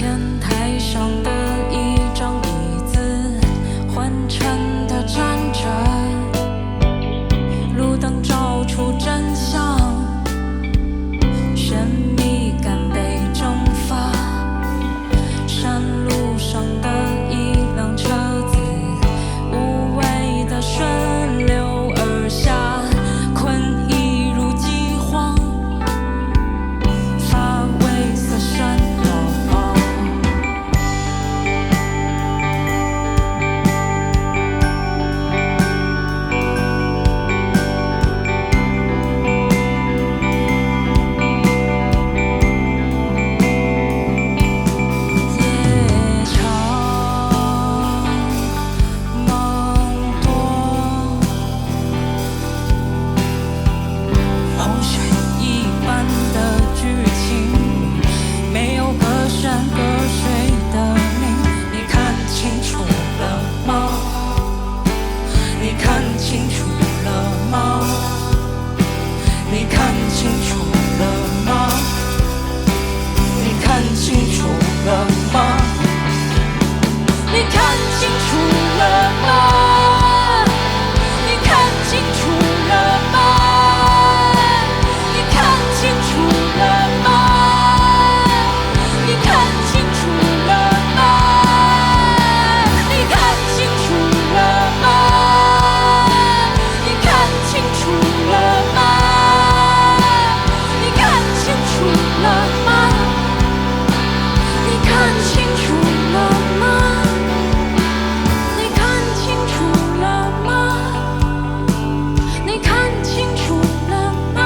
前台上的一张椅子，昏沉地站着，路灯照出真相，神秘感被蒸发。山路上的一辆车子，无谓的顺流而下，困意如饥荒，发尾色闪耀。夜长梦多，洪水一般的剧情，没有隔山隔水的命。你看清楚了吗？你看清楚了吗？你看清楚了吗？你看清楚了吗？你看清楚了吗？你看清楚了吗？你看清楚了吗？你看清楚了吗？你看清楚了吗？你看清楚了吗？你看清楚了吗？你看清楚了吗？你看清楚了吗？你看清楚了吗？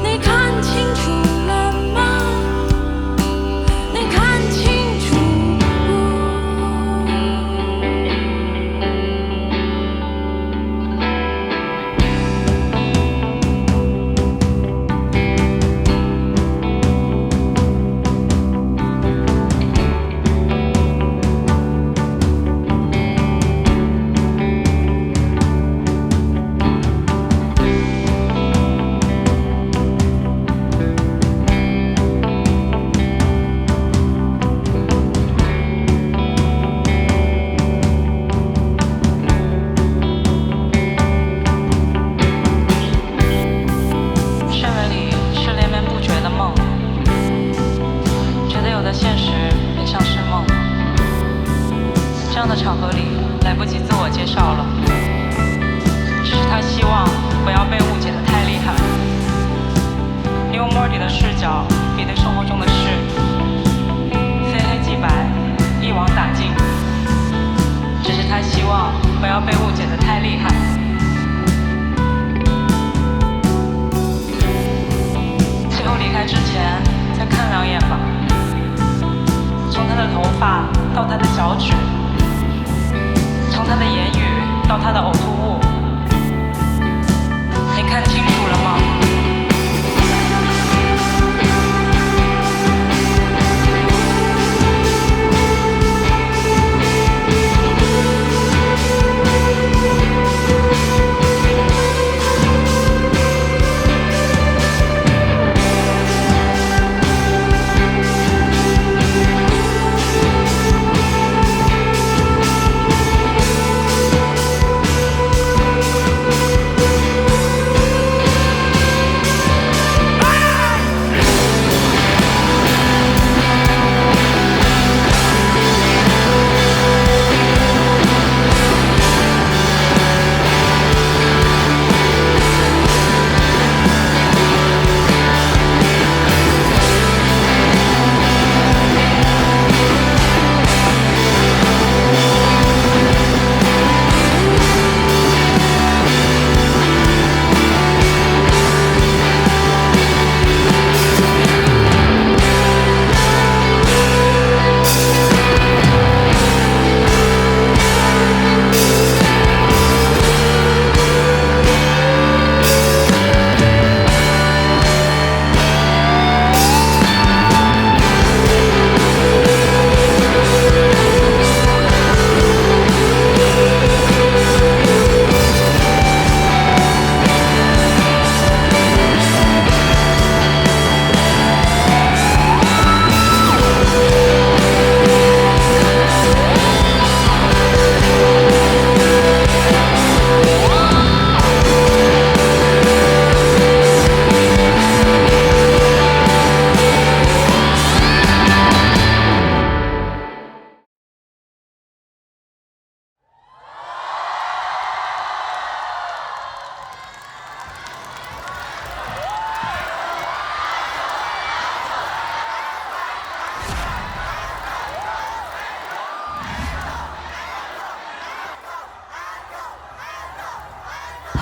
你看清楚了吗？你看清楚。睡梦里是连绵不绝的梦，觉得有的现实也像是梦。这样的场合里来不及自我介绍了，只是他希望不要被误解得太厉害。你用莫迪的视角比对生活中的事，非黑即白，一网打尽。只是他希望不要被误解得太厉害。最后离开之前，再看两眼吧。从他的头发到他的脚趾，从他的言语到他的呕吐物，你看清楚了吗？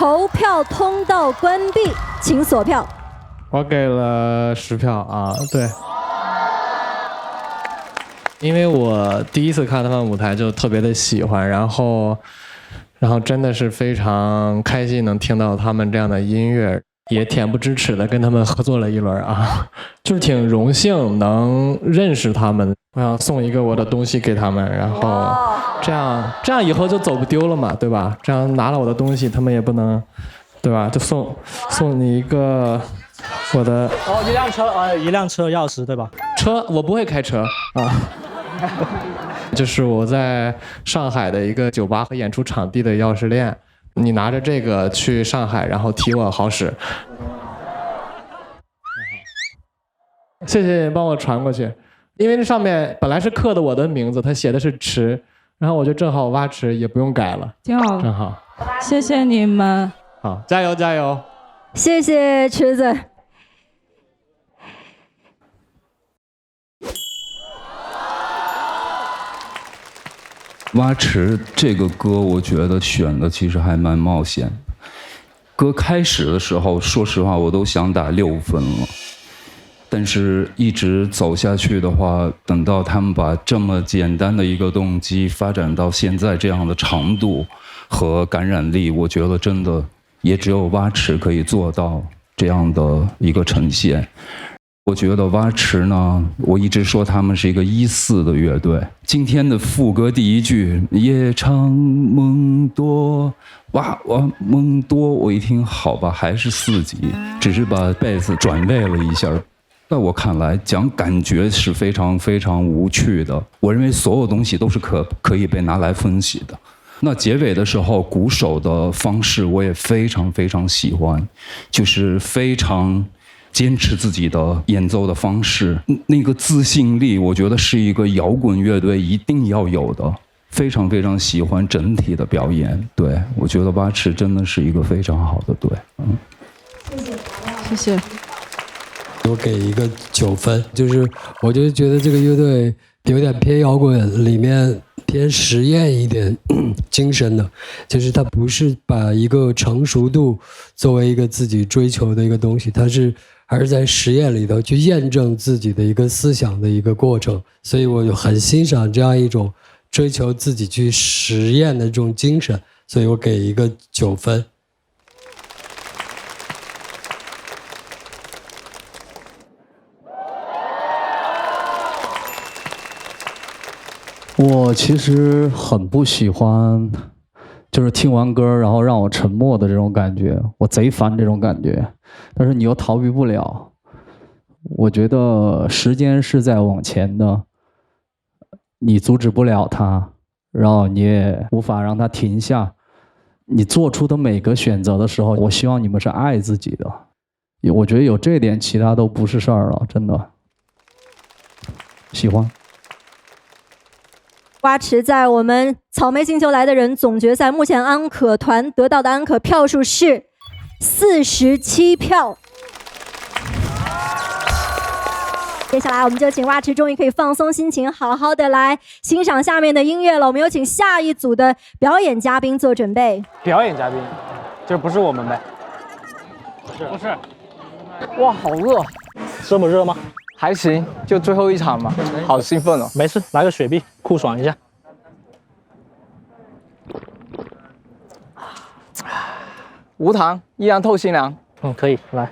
投票通道关闭，请锁票。我给了10票啊，对。因为我第一次看他们舞台就特别的喜欢，然后真的是非常开心能听到他们这样的音乐，也恬不知耻的跟他们合作了一轮啊，就是挺荣幸能认识他们。我想送一个我的东西给他们，然后这样以后就走不丢了嘛，对吧？这样拿了我的东西，他们也不能，对吧？就送你一个我的一辆车钥匙，对吧？车我不会开车啊。就是我在上海的一个酒吧和演出场地的钥匙链，你拿着这个去上海，然后提我好使。谢谢你帮我传过去，因为那上面本来是刻的我的名字，他写的是池，然后我就正好挖池，也不用改了，挺好，正好。谢谢你们，好，加油加油！谢谢池子。蛙池这个歌，我觉得选的其实还蛮冒险。歌开始的时候，说实话我都想打6分了，但是一直走下去的话，等到他们把这么简单的一个动机发展到现在这样的长度和感染力，我觉得真的也只有蛙池可以做到这样的一个呈现。我觉得蛙池呢，我一直说他们是一个1-4的乐队。今天的副歌第一句夜长梦多，哇梦多，我一听好吧，还是4级，只是把贝斯转位了一下。在我看来，讲感觉是非常非常无趣的。我认为所有东西都是可以被拿来分析的。那结尾的时候，鼓手的方式我也非常非常喜欢，就是非常坚持自己的演奏的方式，那个自信力，我觉得是一个摇滚乐队一定要有的。非常非常喜欢整体的表演，对，我觉得蛙池真的是一个非常好的队。谢谢。我给一个9分，就是我就觉得这个乐队有点偏摇滚，里面偏实验一点精神的，就是它不是把一个成熟度作为一个自己追求的一个东西，它是还是在实验里头去验证自己的一个思想的一个过程，所以我就很欣赏这样一种追求自己去实验的这种精神，所以我给一个9分。我其实很不喜欢，就是听完歌然后让我沉默的这种感觉，我贼烦这种感觉，但是你又逃避不了。我觉得时间是在往前的，你阻止不了它，然后你也无法让它停下。你做出的每个选择的时候，我希望你们是爱自己的。我觉得有这点，其他都不是事儿了，真的。喜欢。蛙池在我们草莓星球来的人总决赛，目前安可团得到的安可票数是47票。接下来我们就请蛙池终于可以放松心情，好好的来欣赏下面的音乐了。我们有请下一组的表演嘉宾做准备。表演嘉宾，这不是我们呗？不是。哇，好热，这么热吗？还行，就最后一场嘛，好兴奋哦。没事，来个雪碧，酷爽一下。无糖，依然透心凉。可以，来。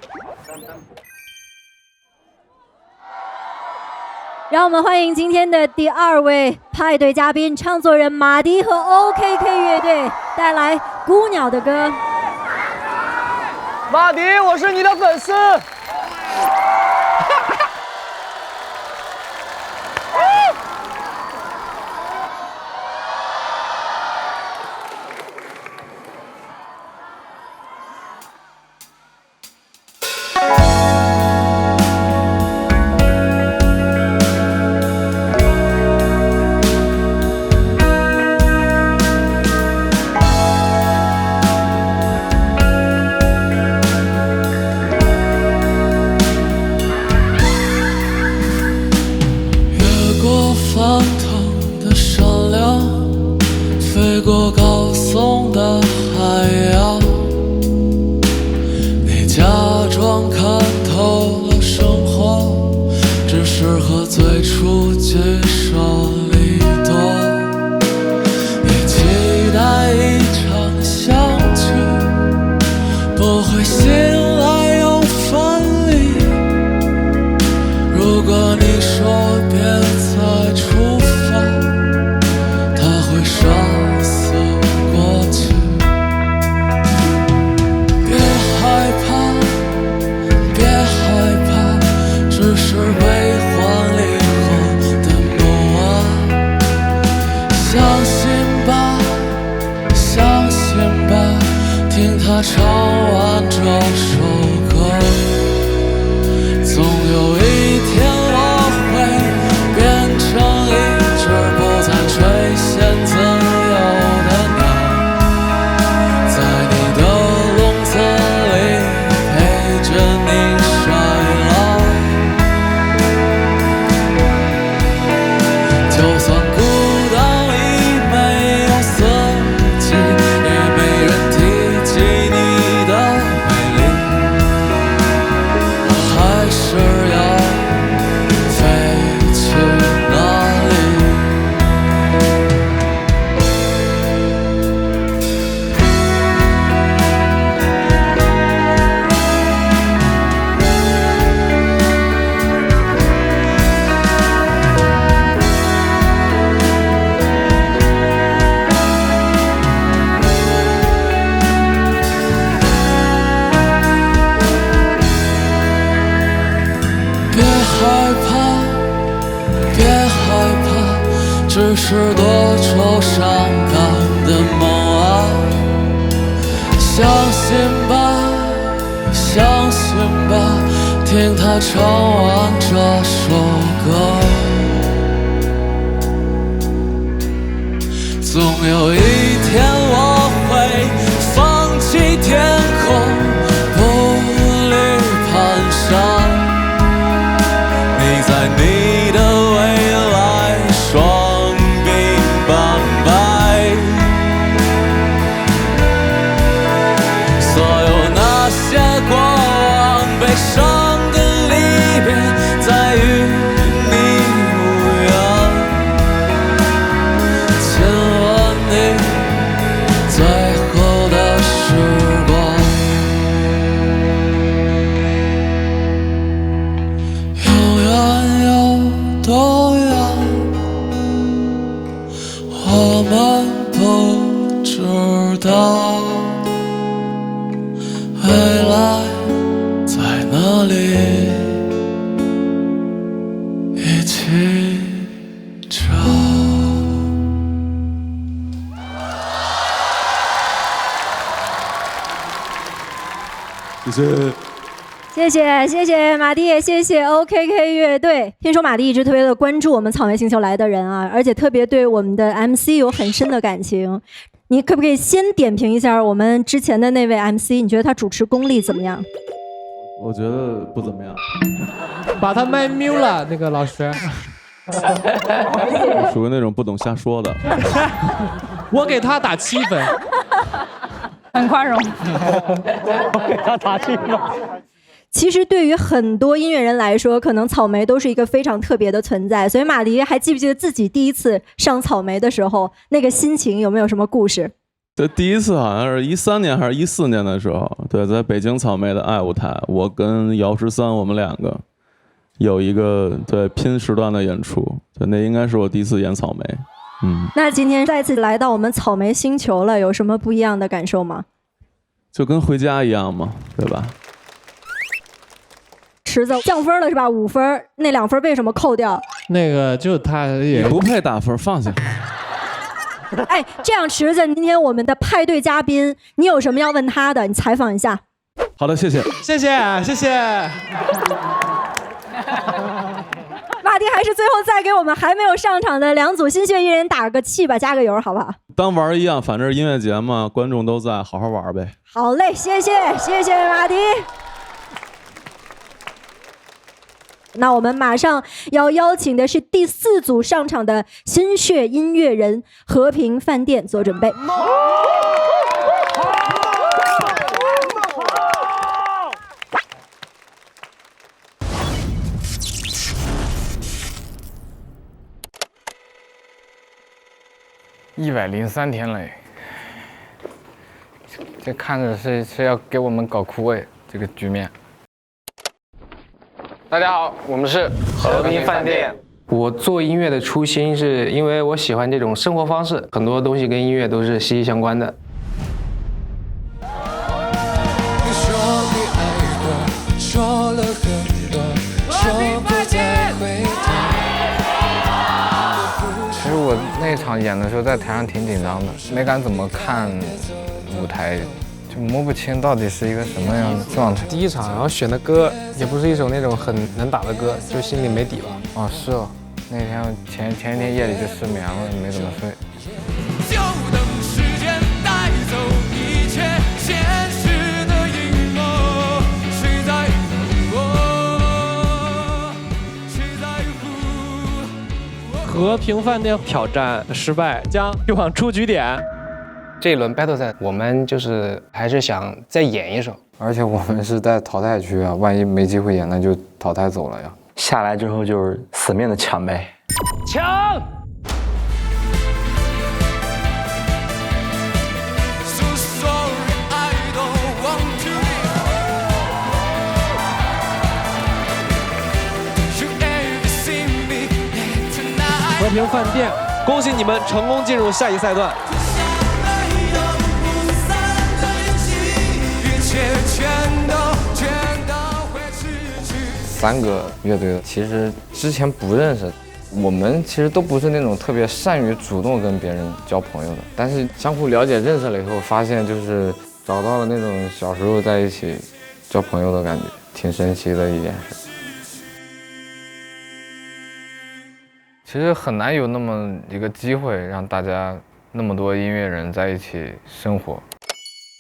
让我们欢迎今天的第2位派对嘉宾，唱作人马迪和 OKK 乐队带来《孤鸟的歌》。马迪，我是你的粉丝。飞过高耸的海洋，举手离多，也期待一场相聚，不会醒来又分离。如果你说别再出发，它会杀死过去。别害怕，别害怕，只是悲欢离合的梦啊。相信吧，相信吧，听他唱完这首歌，总有一天我会变成一只不再垂涎自由的鸟，在你的笼子里陪着你衰老。就算孤岛已没有四季，也没人提及你的美丽，我还是要飞去哪里？别害怕，别害怕，只是多愁善感的梦啊。相信吧，相信吧，听他唱完这首歌，总有一天我会放弃天空，步履蹒跚。你在你的未来双鬓斑白，所有那些过往悲伤跟离别，再与你无缘，亲吻你最后的时光。永远有多远，我们不知道，未来在哪里，一起找。谢谢。谢谢马蒂，也谢谢 OKK 乐队。听说马蒂一直特别的关注我们草莓星球来的人啊，而且特别对我们的 MC 有很深的感情。你可不可以先点评一下我们之前的那位 MC？ 你觉得他主持功力怎么样？我觉得不怎么样。把他麦 mute 了，那个老师。属于那种不懂瞎说的。我给他打7分，很宽容。我给他打气吗？其实对于很多音乐人来说，可能草莓都是一个非常特别的存在。所以马迪还记不记得自己第一次上草莓的时候，那个心情有没有什么故事？这第一次好像是13年还是14年的时候，对，在北京草莓的爱舞台，我跟姚13我们2个有一个对拼时段的演出，对，那应该是我第一次演草莓。那今天再次来到我们草莓星球了，有什么不一样的感受吗？就跟回家一样嘛，对吧？池子降分了是吧？5分，那2分为什么扣掉？那个就他也不配打分，放下。哎，这样池子，今天我们的派对嘉宾，你有什么要问他的？你采访一下。好的，谢谢。谢谢，谢谢。马迪还是最后再给我们还没有上场的2组新血艺人打个气吧，加个油，好不好？当玩一样，反正音乐节嘛，观众都在，好好玩呗。好嘞，谢谢马迪。那我们马上要邀请的是第4组上场的新血音乐人，和平饭店做准备。103天嘞，这看着是要给我们搞枯萎这个局面。大家好，我们是和平饭店。我做音乐的初心是因为我喜欢这种生活方式，很多东西跟音乐都是息息相关的。说了很多，说不再回头。其实我那场演的时候，在台上挺紧张的，没敢怎么看舞台，就摸不清到底是一个什么样的状态。第一场，然后选的歌也不是一首那种很能打的歌，就心里没底了。哦，是哦，那天前一天夜里就失眠了，没怎么睡。就等时间带走一切现实的阴谋，谁在乎我？谁在乎我？和平饭店挑战失败，将去往出局点。这一轮 battle 赛，我们就是还是想再演一首，而且我们是在淘汰区啊，万一没机会演，那就淘汰走了呀。下来之后就是死命的抢呗，抢！和平饭店，恭喜你们成功进入下一赛段。3个乐队的，其实之前不认识，我们其实都不是那种特别善于主动跟别人交朋友的，但是相互了解认识了以后，发现就是找到了那种小时候在一起交朋友的感觉，挺神奇的一件事。其实很难有那么一个机会让大家那么多音乐人在一起生活。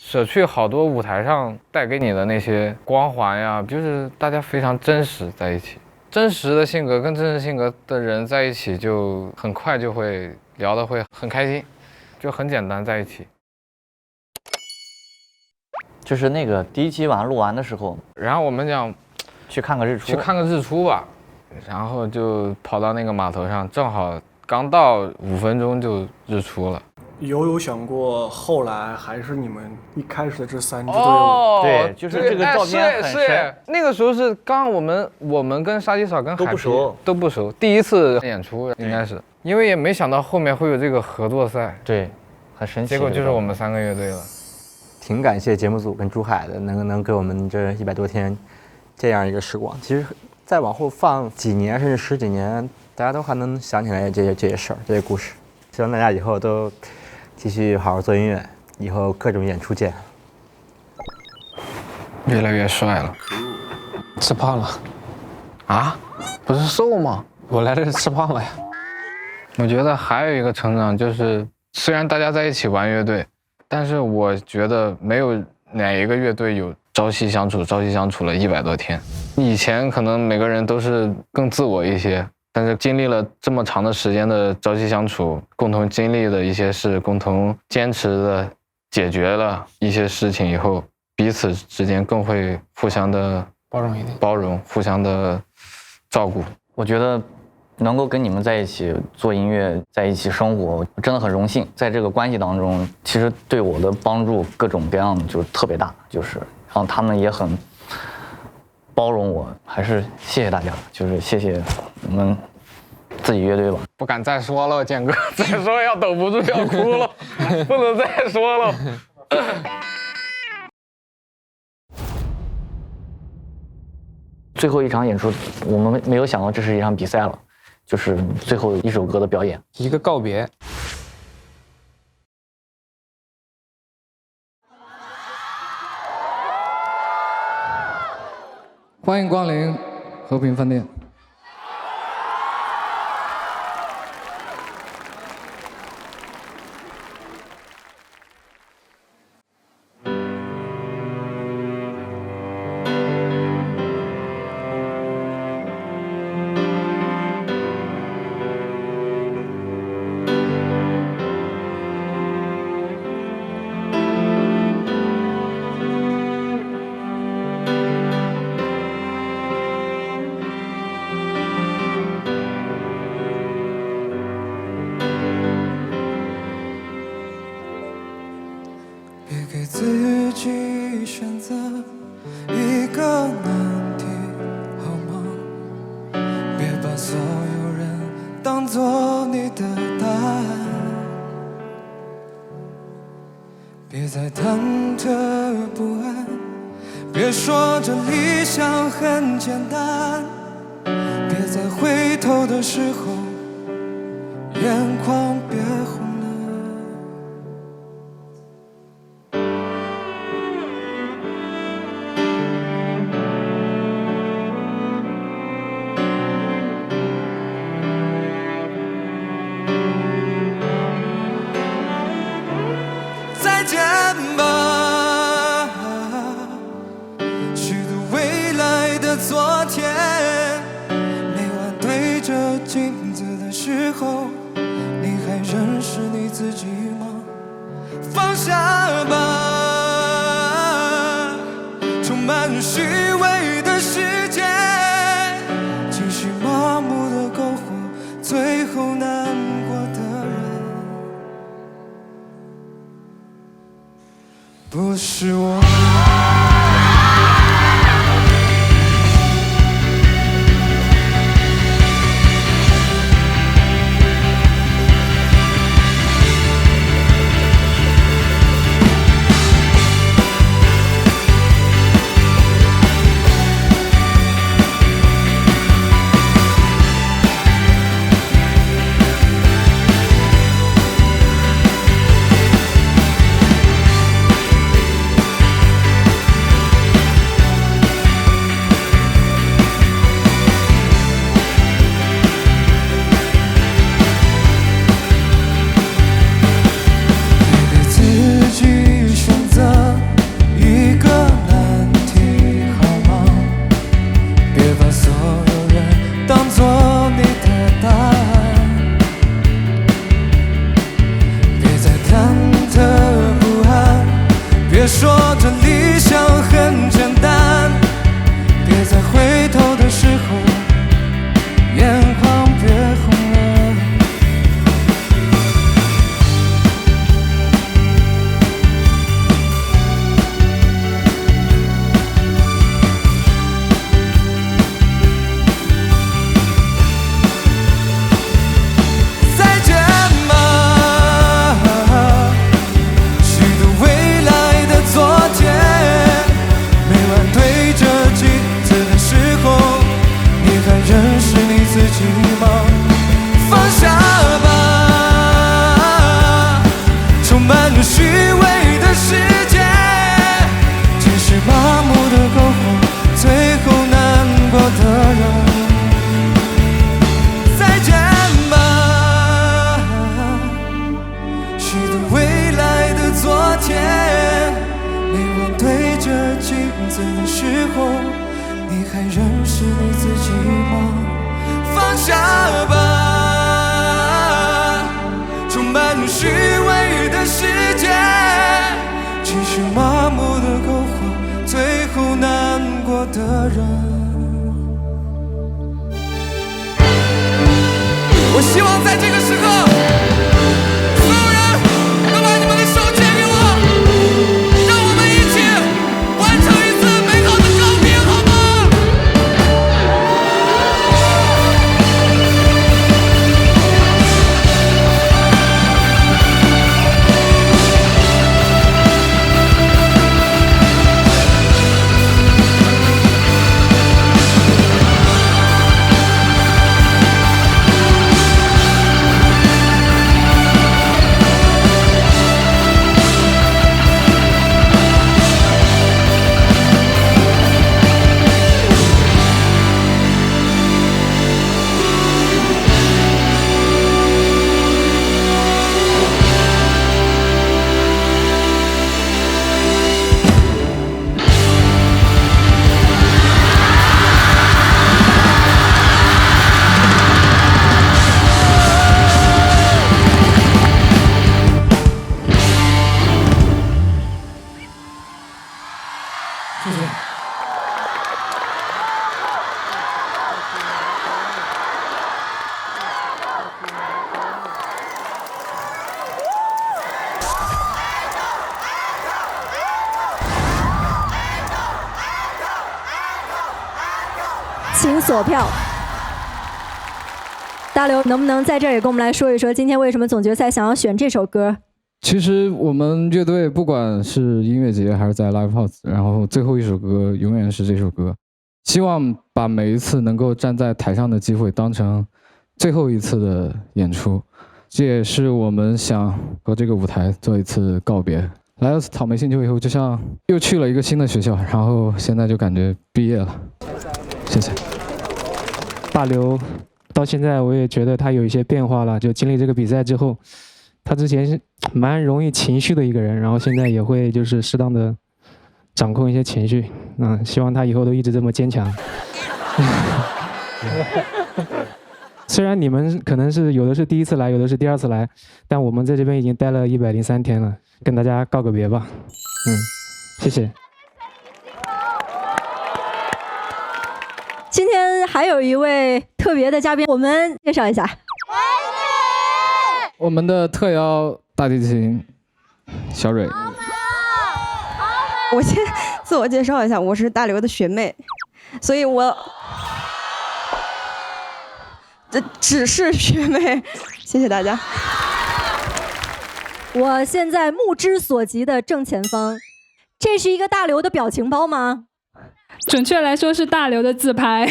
舍去好多舞台上带给你的那些光环呀，就是大家非常真实在一起，真实的性格跟真实性格的人在一起，就很快就会聊得会很开心，就很简单在一起。就是那个第一期晚上录完的时候，然后我们讲去看个日出，去看个日出吧，然后就跑到那个码头上，正好刚到5分钟就日出了。有想过后来还是你们一开始的这3支队伍？哦，对，就是这个照片很深。那个时候是刚我们跟沙鸡嫂跟海皮都不熟，第一次演出应该是，因为也没想到后面会有这个合作赛，对，很神奇。结果就是我们3个乐队了。挺感谢节目组跟珠海的，能给我们这100多天这样一个时光。其实再往后放几年甚至10几年，大家都还能想起来这些事儿、这些故事。希望大家以后都继续好好做音乐，以后各种演出见。越来越帅了，吃胖了啊？不是瘦吗？我来这是吃胖了呀。我觉得还有一个成长就是，虽然大家在一起玩乐队，但是我觉得没有哪一个乐队有朝夕相处了100多天。以前可能每个人都是更自我一些。但是经历了这么长的时间的朝夕相处，共同经历的一些事，共同坚持的解决了一些事情以后，彼此之间更会互相的包容一点，互相的照顾。我觉得能够跟你们在一起做音乐，在一起生活，真的很荣幸。在这个关系当中，其实对我的帮助各种各样就是特别大，就是然后他们也很包容我，还是谢谢大家，就是谢谢我们自己乐队吧。不敢再说了，建哥，再说要抖不住要哭了，不能再说了。最后一场演出，我们没有想到这是一场比赛了，就是最后一首歌的表演，一个告别。欢迎光临和平饭店。己选择一个难题，好吗？别把所有人当作你的答案，别再忐忑不安，别说这理想很简单，别在回头的时候眼眶别红了。再见吧，虚度未来的昨天。每晚对着镜子的时候，你还认识你自己吗？放下吧，充满虚伪的世界，继续麻木的苟活，最后难过的人不是我。别说这理想很简单，别在回头的时候眼眶别红了。再见吧，昨天，每晚对着镜子的时候，你还认识你自己吗？放下吧，充满虚伪的世界，继续麻木的苟活，最后难过的人。再见吧，虚度未来的昨天。每晚对着镜子的时候，你还认识你自己吗？放下吧，充满虚伪的世界，继续麻木的苟活，最后难过的人。我希望在这个时刻，所有人都把你们的手借给我，让我们一起完成一次美好的告别，好吗？请锁票。大刘能不能在这儿也跟我们来说一说，今天为什么总决赛想要选这首歌？其实我们乐队不管是音乐节还是在 Live House， 然后最后一首歌永远是这首歌。希望把每一次能够站在台上的机会当成最后一次的演出，这也是我们想和这个舞台做一次告别。来到草莓星球以后，就像又去了一个新的学校，然后现在就感觉毕业了。谢谢。大刘到现在我也觉得他有一些变化了，就经历这个比赛之后，他之前是蛮容易情绪的一个人，然后现在也会就是适当的掌控一些情绪。希望他以后都一直这么坚强。虽然你们可能是有的是第一次来，有的是第二次来，但我们在这边已经待了103天了，跟大家告个别吧。谢谢。今天还有一位特别的嘉宾，我们介绍一下。我们的特邀大提琴小蕊。我先自我介绍一下，我是大刘的学妹，所以我只是学妹，谢谢大家。我现在目之所及的正前方，这是一个大刘的表情包吗？准确来说是大刘的自拍。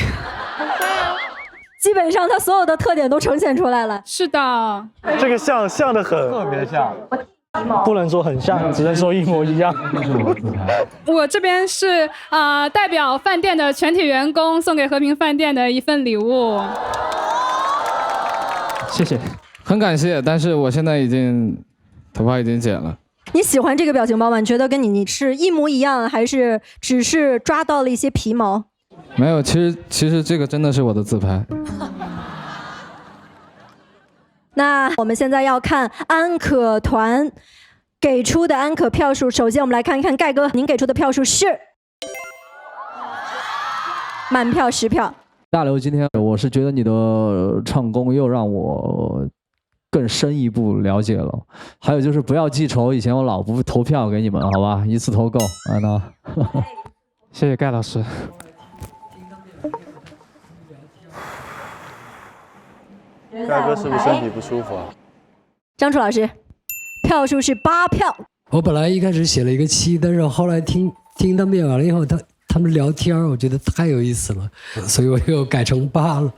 基本上他所有的特点都呈现出来了。是的，这个像的很，特别像，不能说很像，只能说一模一样。我这边是代表饭店的全体员工送给和平饭店的一份礼物。谢谢，很感谢，但是我现在头发已经剪了。你喜欢这个表情包吗？你觉得跟你是一模一样，还是只是抓到了一些皮毛？没有，其实这个真的是我的自拍。那我们现在要看安可团给出的安可票数。首先我们来看一看盖哥，您给出的票数是满票10票。大刘，今天我是觉得你的唱功又让我更深一步了解了。还有就是不要记仇，以前我老不投票给你们，好吧，一次投够。谢谢盖老师。盖哥是不是身体不舒服啊？张楚老师，票数是8票。我本来一开始写了一个7，但是后来听他们演完了以后，他们聊天，我觉得太有意思了，所以我又改成8了。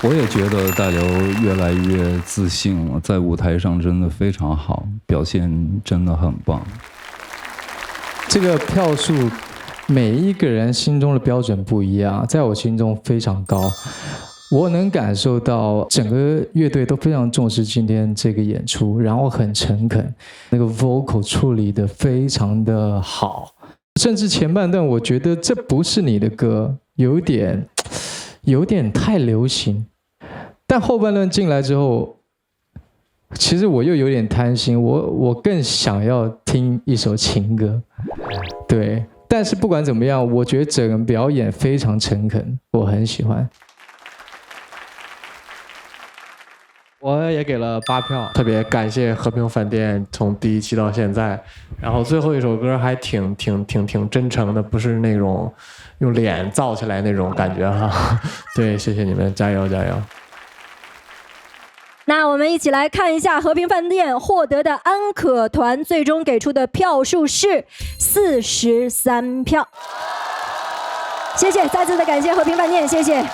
我也觉得大刘越来越自信了，在舞台上真的非常好，表现真的很棒。这个票数，每一个人心中的标准不一样，在我心中非常高。我能感受到整个乐队都非常重视今天这个演出，然后很诚恳，那个 vocal 处理的非常的好，甚至前半段我觉得这不是你的歌，有点太流行，但后半段进来之后，其实我又有点贪心，我更想要听一首情歌，对，但是不管怎么样，我觉得整个表演非常诚恳，我很喜欢。我也给了8票，特别感谢和平饭店从第一期到现在，然后最后一首歌还挺真诚的，不是那种用脸造起来那种感觉哈。对，谢谢你们，加油加油！那我们一起来看一下和平饭店获得的安可团最终给出的票数是43票。谢谢，再次的感谢和平饭店，谢谢。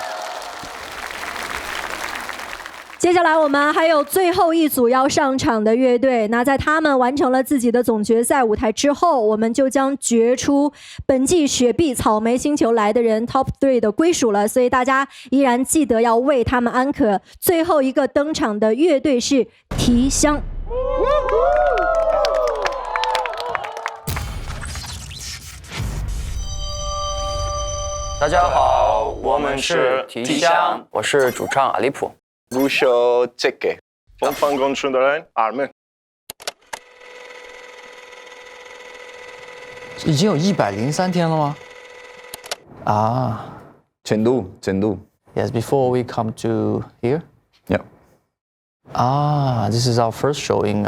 接下来我们还有最后一组要上场的乐队，那在他们完成了自己的总决赛舞台之后，我们就将决出本季雪碧草莓星球来的人 Top 3的归属了，所以大家依然记得要为他们安可。最后一个登场的乐队是提香。大家好，我们是提香，我是主唱阿利普。Gusho Tseke. Omfangon Chundaren Armen. 已经有103天了吗？啊，程度。Yes, before we come to here. Yeah. This is our first show in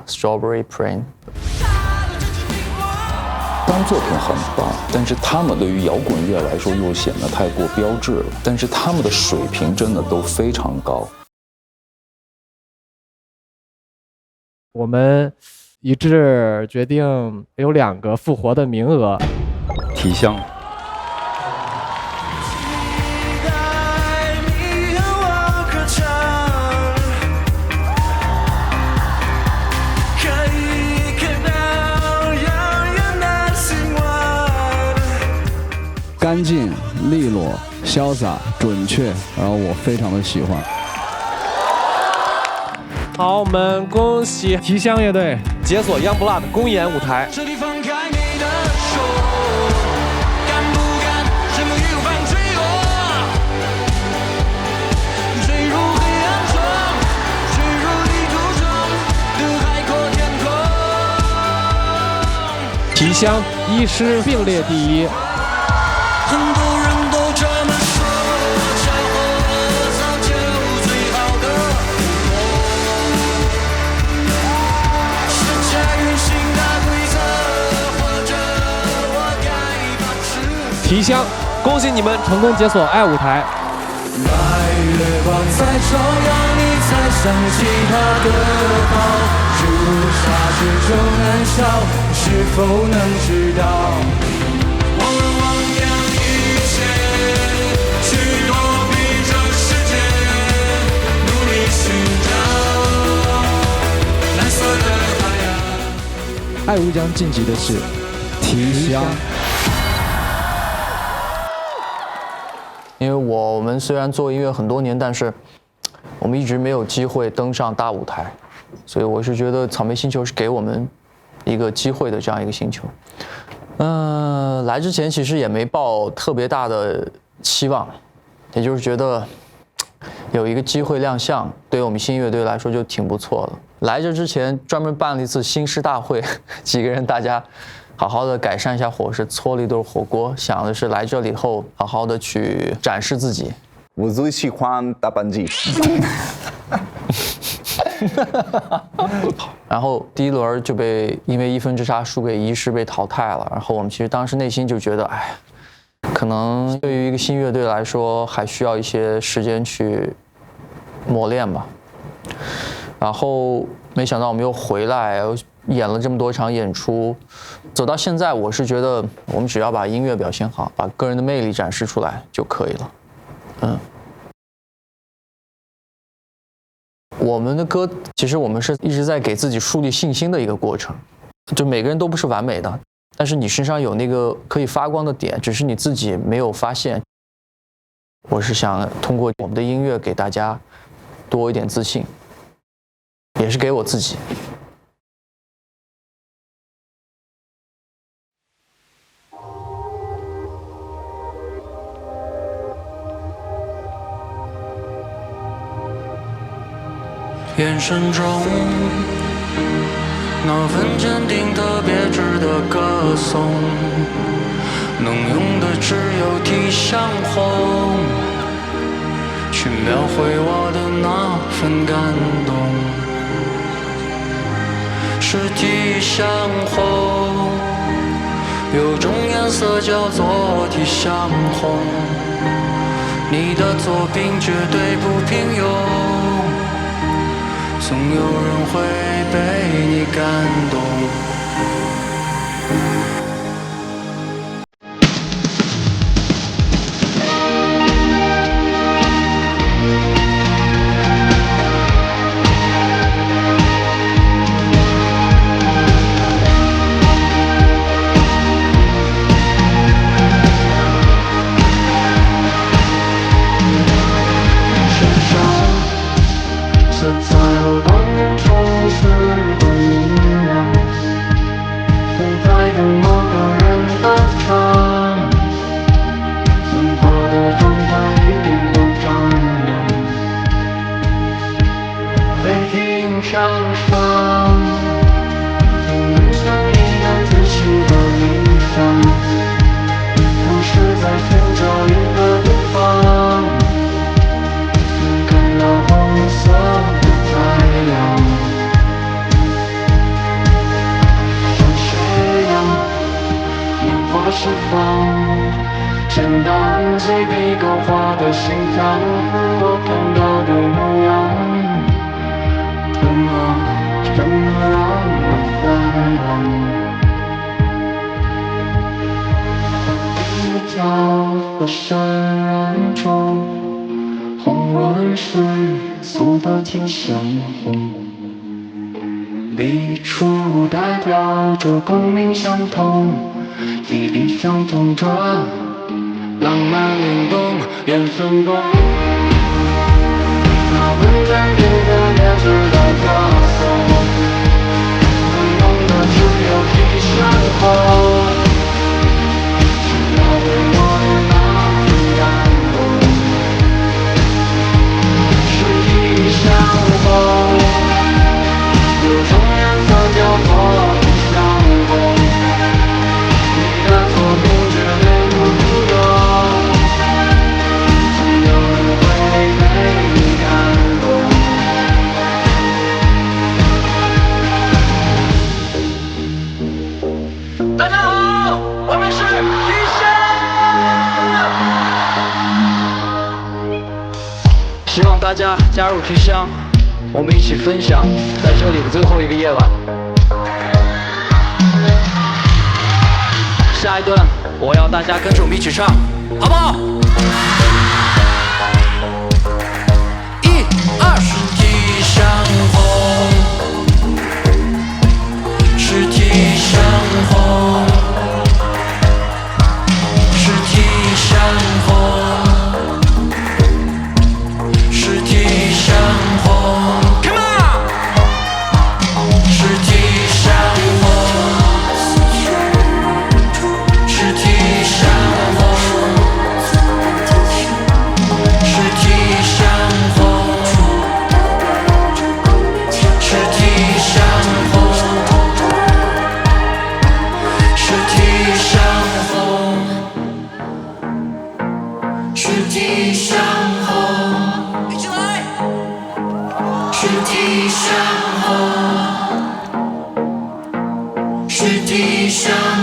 Strawberry Plain. 当然作品很棒，但是他们对于摇滚乐来说又显得太过标志了。但是他们的水平真的都非常高。我们一致决定有2个复活的名额，提香。干净、利落、潇洒、准确，然后我非常的喜欢。好，我们恭喜提香乐队解锁 Youngblood 公演舞台。提香医师并列第1。很多人都这么说，巧合造就最好的是驾驭新的规则，或者我该把持。提香，恭喜你们成功解锁爱舞台。白月光在照耀，你才想起他的好。如沙之中燃烧，是否能知道？爱无疆晋级的是提香。因为我们虽然做音乐很多年，但是我们一直没有机会登上大舞台，所以我是觉得草莓星球是给我们一个机会的这样一个星球。来之前其实也没抱特别大的期望，也就是觉得有一个机会亮相，对于我们新乐队来说就挺不错的。来这之前专门办了一次新诗大会，几个人大家好好的改善一下伙食，搓了一顿火锅，想的是来这里后好好的去展示自己。我最喜欢大班机。然后第一轮就被因为1分之差输给医师被淘汰了。然后我们其实当时内心就觉得，哎，可能对于一个新乐队来说，还需要一些时间去磨练吧。然后没想到我们又回来，演了这么多场演出，走到现在，我是觉得我们只要把音乐表现好，把个人的魅力展示出来就可以了。我们的歌其实我们是一直在给自己树立信心的一个过程，就每个人都不是完美的，但是你身上有那个可以发光的点，只是你自己没有发现。我是想通过我们的音乐给大家多一点自信，也是给我自己。眼神中那份坚定特别值得歌颂，能用的只有提香红，去描绘我的那份感动。是提香红，有种颜色叫做提香红，你的作品绝对不平庸，总有人会被你感动。心脏，我看到的模样。怎么让我翻滚？一朝和山染中，红万水送到天相红。笔触代表着共鸣相同，毅力相同着浪漫灵动，缘分动。那会在别的面知道歌颂，能用的只有一身红。只要对我也那份感动，是一相逢，有种颜色叫做相逢。你的作品绝对不孤勇，总有人会被你感动。大家好，我们是提香，希望大家加入提香，我们一起分享在这里的最后一个夜晚。下一段我要大家跟着我们一起唱，好不好？一二，是提香红，是提香红，是提香红，是提香红 ，Come on， 是提香红。是提香红，是提香红，是提香红，是提香红，是提香红，一起来，是提香红，是提香红。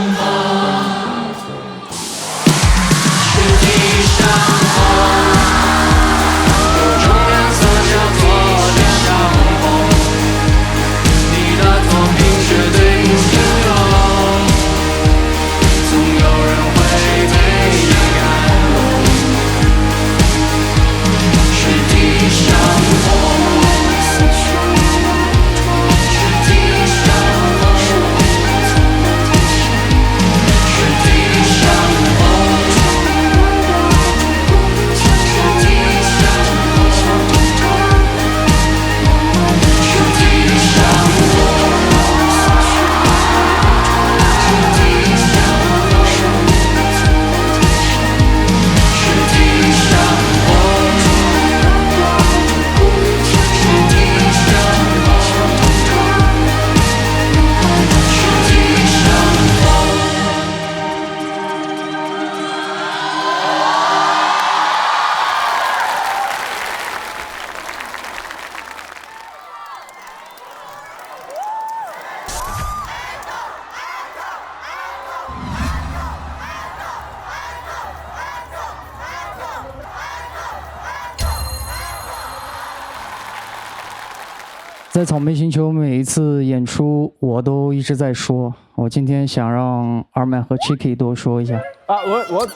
在草莓星球每一次演出，我都一直在说，我今天想让二麦和 Chicky 多说一下。啊，我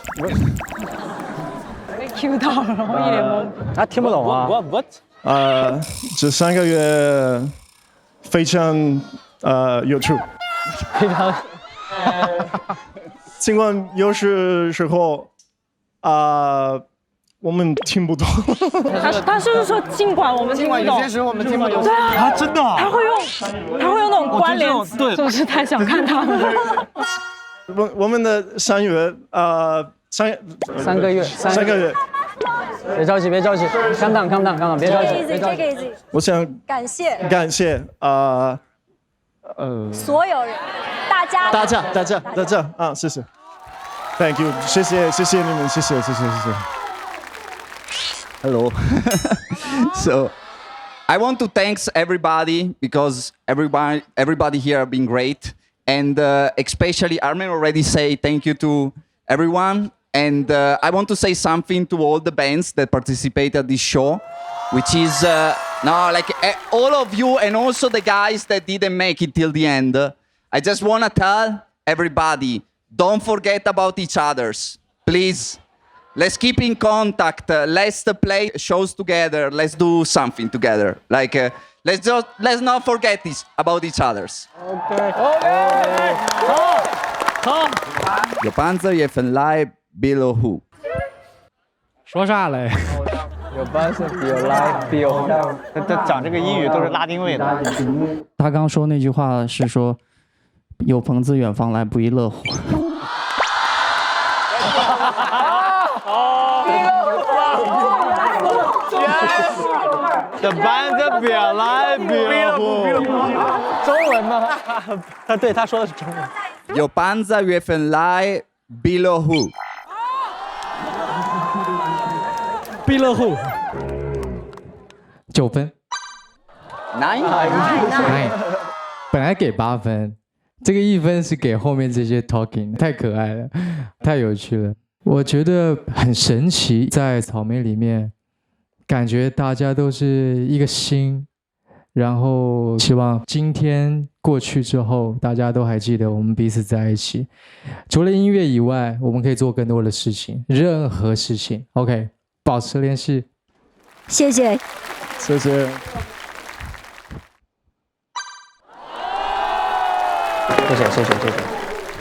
被 Q 到了，我一脸懵。他听不懂啊。What？ 这3个月非常有趣，非常。尽管有时候我们听不懂。他是不是说尽管我们听不懂？有些时候我们听不懂。对啊，真的。他会用那种关联词，是不是太小看他们？我们的3月3个月。别着急，别着急 ，calm down，别着急，别着急。我想感谢所有人，大家啊，谢谢 ，Thank you， 谢谢你们，谢谢。Hello. So, I want to thank everybody because everybody here have been great, and especially Armin already say thank you to everyone. And I want to say something to all the bands that participate at this show, which is all of you and also the guys that didn't make it till the end. I just want to tell everybody, don't forget about each others. Please, let's keep in contact. Let's play shows together. Let's do something together. Let's not forget about each others. OK， 好。有班子也分来 below who。说啥嘞？有班是 below， 他讲这个英语都是拉丁味的。他刚说那句话是说，有朋自远方来，不亦乐乎。的班子别来别呼，中文吗？对，他说的是中文。有班子也分来 below who。below who。9分。9。本来给8分，这个1分是给后面这些 talking， 太可爱了，太有趣了。我觉得很神奇，在草莓里面。感觉大家都是一个心，然后希望今天过去之后，大家都还记得我们彼此在一起。除了音乐以外，我们可以做更多的事情，任何事情。OK， 保持联系。谢谢，谢谢。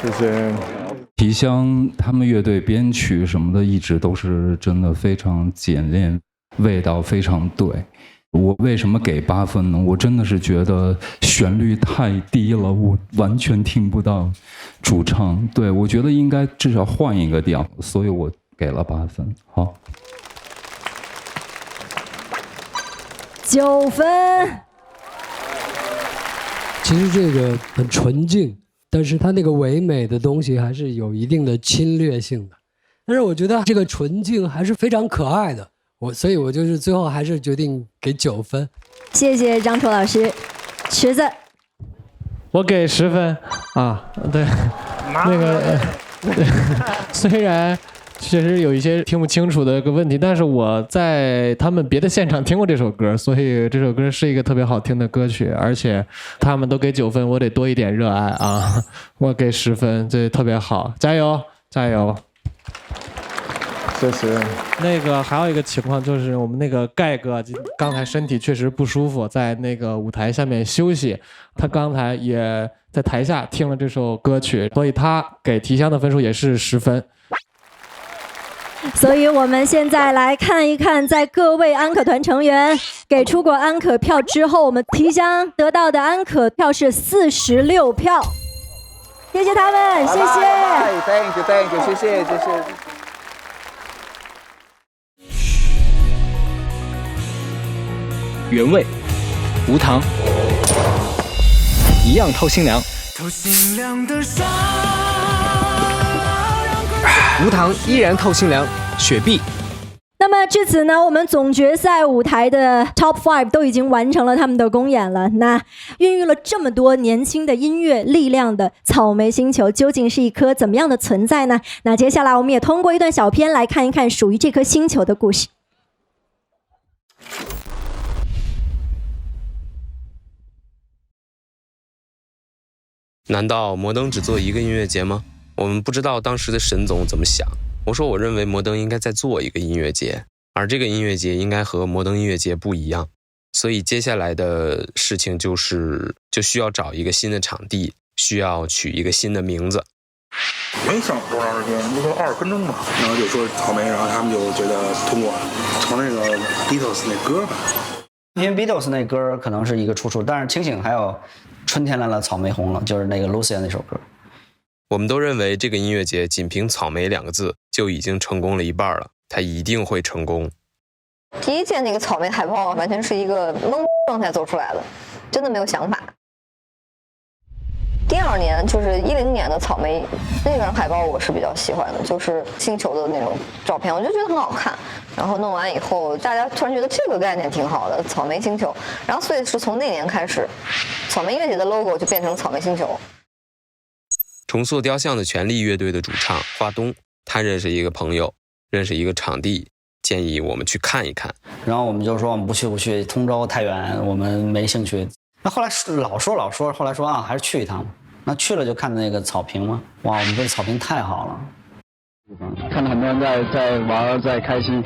谢谢。提香他们乐队编曲什么的，一直都是真的非常简练。味道非常对，我为什么给8分呢？我真的是觉得旋律太低了，我完全听不到主唱。对，我觉得应该至少换一个调，所以我给了8分。好，9分。其实这个很纯净，但是它那个唯美的东西还是有一定的侵略性的。但是我觉得这个纯净还是非常可爱的。所以我就是最后还是决定给9分。谢谢张楚老师，池子，我给10分啊，对，那个虽然确实有一些听不清楚的个问题，但是我在他们别的现场听过这首歌，所以这首歌是一个特别好听的歌曲，而且他们都给9分，我得多一点热爱啊，我给10分，这特别好，加油加油。谢谢。那个还有一个情况就是，我们那个盖哥刚才身体确实不舒服，在那个舞台下面休息。他刚才也在台下听了这首歌曲，所以他给提香的分数也是10分。所以我们现在来看一看，在各位安可团成员给出过安可票之后，我们提香得到的安可票是46票。谢谢他们，谢谢。Thank you， 谢谢。原味，无糖，一样透心凉。无糖依然透心凉，雪碧。那么至此呢，我们总决赛舞台的 Top 5都已经完成了他们的公演了。那孕育了这么多年轻的音乐力量的草莓星球，究竟是一颗怎么样的存在呢？那接下来我们也通过一段小片来看一看属于这颗星球的故事。难道摩登只做一个音乐节吗？我们不知道当时的沈总怎么想。我说我认为摩登应该再做一个音乐节，而这个音乐节应该和摩登音乐节不一样。所以接下来的事情就需要找一个新的场地，需要取一个新的名字。没想多长时间，就说20分钟吧，然后就说草莓，然后他们就觉得通过从那个 Beatles 那歌吧。因为 Beatles 那歌可能是一个出处，但是清醒还有春天来了草莓红了，就是那个 Lucia 那首歌。我们都认为这个音乐节仅凭草莓2个字就已经成功了一半了，它一定会成功。第一届那个草莓海报完全是一个懵状态做出来的，真的没有想法。第2年就是10年的草莓那张海报，我是比较喜欢的，就是星球的那种照片，我就觉得很好看。然后弄完以后，大家突然觉得这个概念挺好的，草莓星球。然后所以是从那年开始，草莓音乐节的 logo 就变成草莓星球。重塑雕像的权力乐队的主唱华东他认识一个朋友，认识一个场地，建议我们去看一看。然后我们就说我们不去，通州太远，我们没兴趣。那后来老说，后来说啊，还是去一趟。那去了就看那个草坪嘛，哇，我们这个草坪太好了。看到很多人在玩，在开心，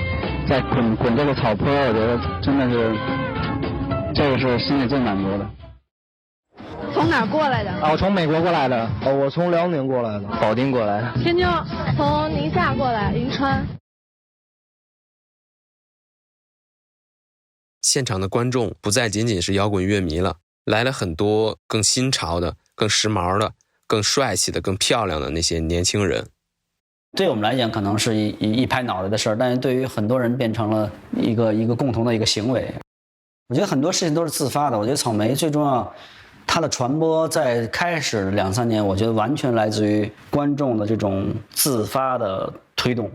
在滚这个草坡，我觉得真的是，这个是心里最满足的。从哪儿过来的？我从美国过来的。我从辽宁过来的，保定过来的。天津，从宁夏过来，银川。现场的观众不再仅仅是摇滚乐迷了，来了很多更新潮的、更时髦的、更帅气的、更漂亮的那些年轻人。对我们来讲可能是一拍脑袋的事儿，但是对于很多人变成了一个共同的一个行为。我觉得很多事情都是自发的。我觉得草莓最重要，它的传播在开始2、3年，我觉得完全来自于观众的这种自发的推动。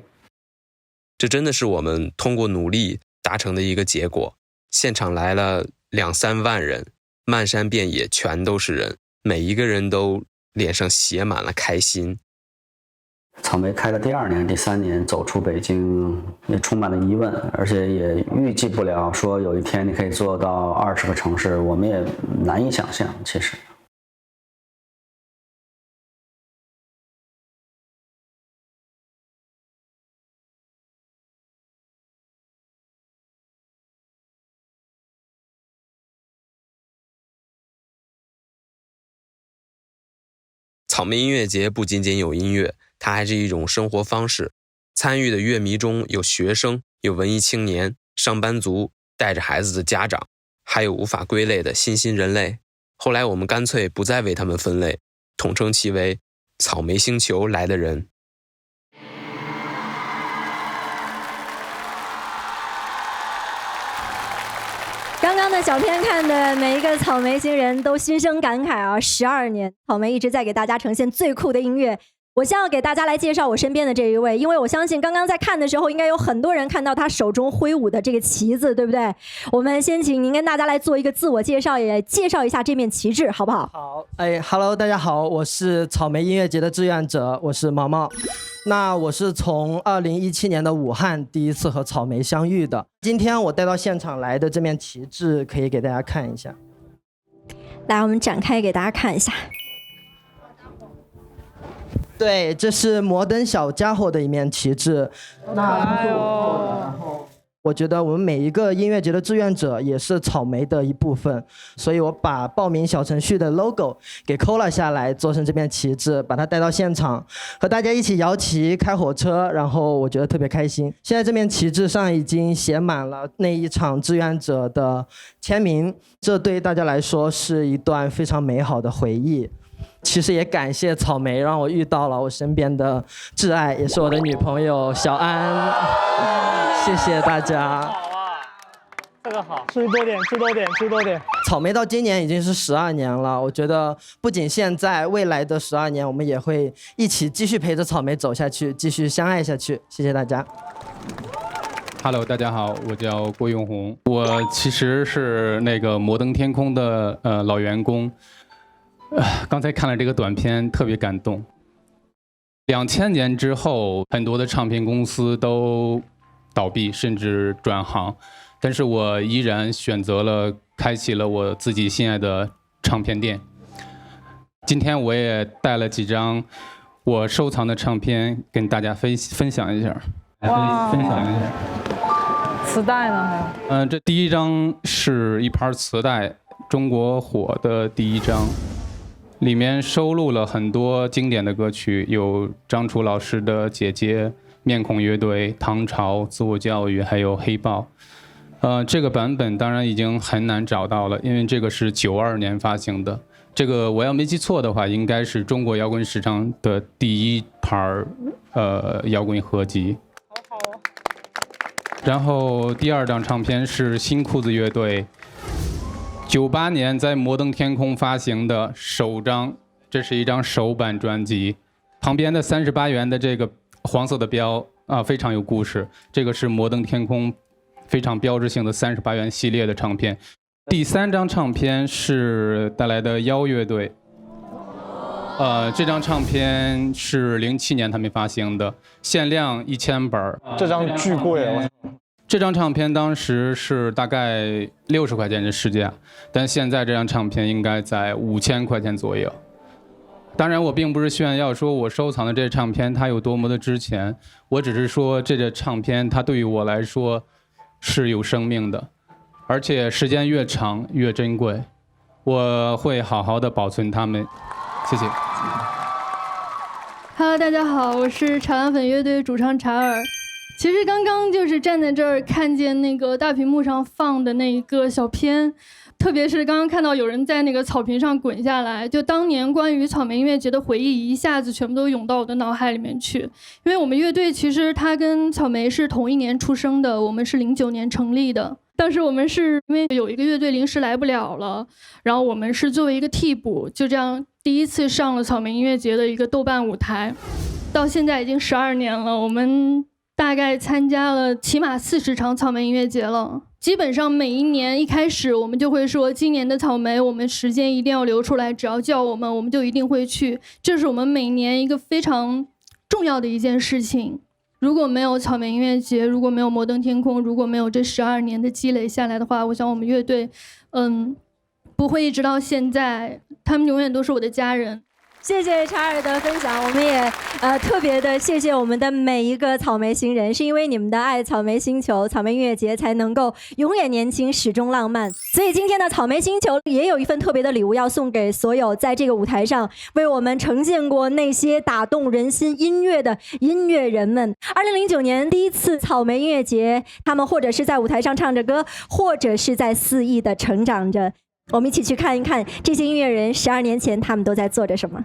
这真的是我们通过努力达成的一个结果。现场来了2、3万人，漫山遍野全都是人，每一个人都脸上写满了开心。草莓开了第2年、第3年走出北京，也充满了疑问，而且也预计不了说有一天你可以做到20个城市，我们也难以想象。其实，草莓音乐节不仅仅有音乐，它还是一种生活方式。参与的乐迷中有学生，有文艺青年，上班族，带着孩子的家长，还有无法归类的新兴人类。后来我们干脆不再为他们分类，统称其为草莓星球来的人。刚刚的小片看的每一个草莓星人都心生感慨啊！12年，草莓一直在给大家呈现最酷的音乐。我先要给大家来介绍我身边的这一位，因为我相信刚刚在看的时候，应该有很多人看到他手中挥舞的这个旗子，对不对？我们先请您跟大家来做一个自我介绍，也介绍一下这面旗帜，好不好？好，Hello， 大家好，我是草莓音乐节的志愿者，我是毛毛。那我是从2017年的武汉第一次和草莓相遇的。今天我带到现场来的这面旗帜，可以给大家看一下。来，我们展开给大家看一下。对，这是摩登小家伙的一面旗帜。我觉得我们每一个音乐节的志愿者也是草莓的一部分，所以我把报名小程序的 logo 给抠了下来，做成这面旗帜，把它带到现场，和大家一起摇旗、开火车，然后我觉得特别开心。现在这面旗帜上已经写满了那一场志愿者的签名，这对于大家来说是一段非常美好的回忆。其实也感谢草莓，让我遇到了我身边的挚爱，也是我的女朋友小安。谢谢大家。好啊，这个好，吃多点，吃多点，吃多点。草莓到今年已经是12年了，我觉得不仅现在，未来的12年，我们也会一起继续陪着草莓走下去，继续相爱下去。谢谢大家。Hello， 大家好，我叫郭永红，我其实是那个摩登天空的老员工。刚才看了这个短片，特别感动。2000年之后，很多的唱片公司都倒闭，甚至转行，但是我依然选择了开启了我自己心爱的唱片店。今天我也带了几张我收藏的唱片跟大家分享一下。分享一下。磁带呢？这第一张是一盘磁带，中国火的第一张。里面收录了很多经典的歌曲，有张楚老师的《姐姐》、面孔乐队、唐朝、自我教育，还有黑豹。这个版本当然已经很难找到了，因为这个是92年发行的。这个我要没记错的话，应该是中国摇滚史上的第一盘摇滚合集。好好。然后第二张唱片是新裤子乐队。98年在摩登天空发行的首张，这是一张首版专辑，旁边的38元的这个黄色的标啊，非常有故事。这个是摩登天空非常标志性的38元系列的唱片。第3张唱片是带来的妖乐队，这张唱片是07年他们发行的，限量1000本。这张巨贵啊！这张唱片当时是大概60块钱的市价，但现在这张唱片应该在5000块钱左右。当然，我并不是炫耀说我收藏的这唱片它有多么的值钱，我只是说这个唱片它对于我来说是有生命的，而且时间越长越珍贵，我会好好的保存它们。谢谢。Hello， 大家好，我是茶蓝粉乐队主唱查尔。其实刚刚就是站在这儿看见那个大屏幕上放的那一个小片，特别是刚刚看到有人在那个草坪上滚下来，就当年关于草莓音乐节的回忆一下子全部都涌到我的脑海里面去。因为我们乐队其实它跟草莓是同一年出生的，我们是09年成立的。当时我们是因为有一个乐队临时来不了了，然后我们是作为一个替补，就这样第一次上了草莓音乐节的一个豆瓣舞台。到现在已经12年了，我们大概参加了起码40场草莓音乐节了。基本上每一年一开始我们就会说，今年的草莓我们时间一定要留出来，只要叫我们就一定会去，这是我们每年一个非常重要的一件事情。如果没有草莓音乐节，如果没有摩登天空，如果没有这12年的积累下来的话，我想我们乐队不会一直到现在，他们永远都是我的家人。谢谢查尔的分享，我们也特别的谢谢我们的每一个草莓星人，是因为你们的爱草莓星球、草莓音乐节才能够永远年轻、始终浪漫。所以今天的草莓星球也有一份特别的礼物要送给所有在这个舞台上为我们呈现过那些打动人心音乐的音乐人们。2009年第一次草莓音乐节，他们或者是在舞台上唱着歌，或者是在肆意的成长着。我们一起去看一看这些音乐人12年前他们都在做着什么。